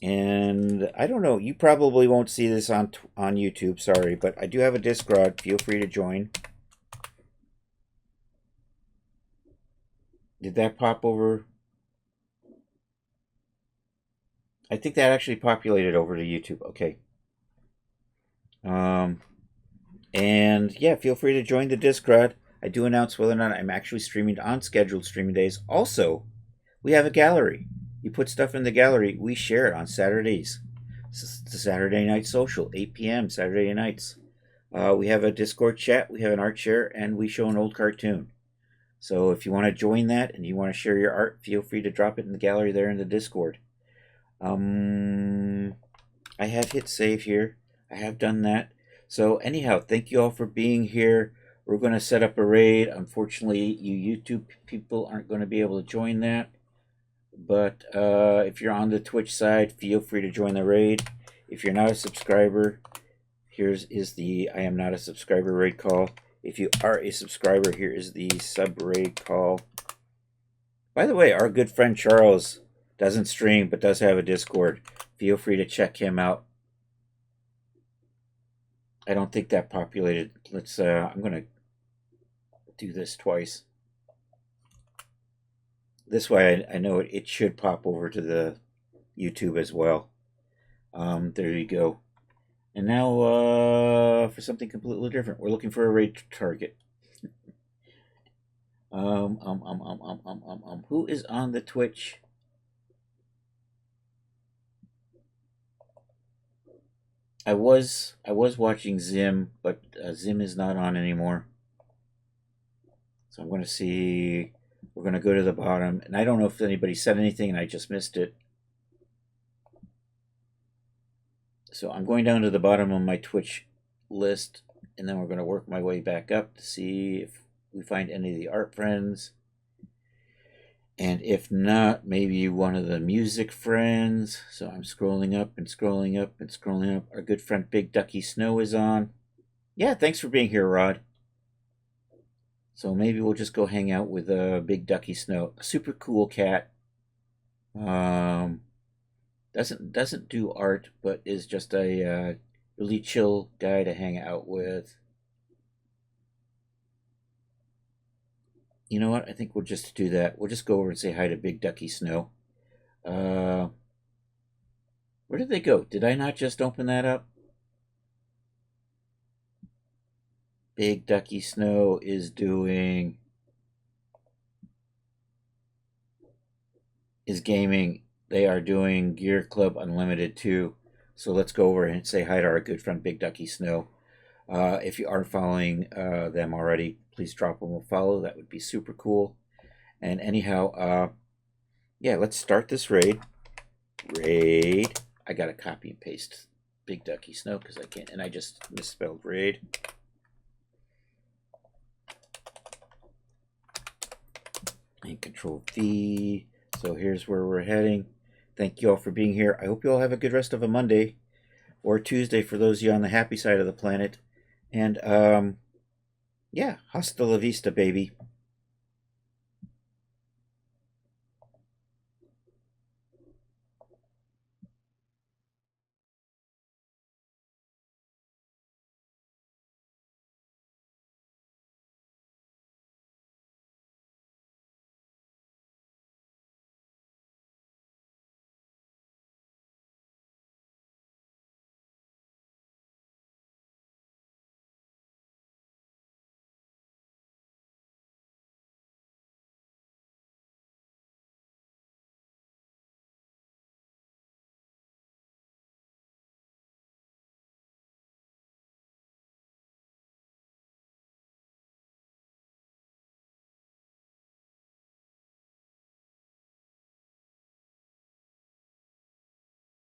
And I don't know, you probably won't see this on YouTube, sorry, but I do have a Discord. Feel free to join. Did that pop over? I think that actually populated over to YouTube. Okay. And yeah, feel free to join the Discord. I do announce whether or not I'm actually streaming on scheduled streaming days. Also, we have a gallery. You put stuff in the gallery, we share it on Saturdays. It's the Saturday Night Social, 8 p.m. Saturday nights. We have a Discord chat, we have an art share, and we show an old cartoon. So if you want to join that and you want to share your art, feel free to drop it in the gallery there in the Discord. I have hit save here. I have done that. So anyhow, thank you all for being here. We're going to set up a raid. Unfortunately, you YouTube people aren't going to be able to join that. But if you're on the Twitch side, feel free to join the raid. If you're not a subscriber, is the I am not a subscriber raid call. If you are a subscriber, here is the sub raid call. By the way, our good friend Charles doesn't stream but does have a Discord. Feel free to check him out. I don't think that populated. Let's I'm gonna do this twice. This way I know it should pop over to the YouTube as well. There you go. And now for something completely different. We're looking for a raid target. Who is on the Twitch? I was watching Zim, but Zim is not on anymore. So I'm going to see. We're going to go to the bottom, and I don't know if anybody said anything, and I just missed it. So I'm going down to the bottom of my Twitch list, and then we're going to work my way back up to see if we find any of the art friends. And if not, maybe one of the music friends. So I'm scrolling up and scrolling up and scrolling up. Our good friend Big Ducky Snow is on. Yeah, thanks for being here, Rod. So maybe we'll just go hang out with Big Ducky Snow. A super cool cat. Doesn't do art, but is just a really chill guy to hang out with. You know what? I think we'll just do that. We'll just go over and say hi to Big Ducky Snow. Where did they go? Did I not just open that up? Big Ducky Snow is gaming. They are doing Gear Club Unlimited too. So let's go over and say hi to our good friend Big Ducky Snow. If you aren't following them already, please drop them a follow. That would be super cool. And anyhow, yeah, let's start this raid. I gotta copy and paste Big Ducky Snow because I can't, and I just misspelled raid. And Control V. So here's where we're heading. Thank you all for being here. I hope you all have a good rest of a Monday or Tuesday for those of you on the happy side of the planet. And yeah, hasta la vista, baby.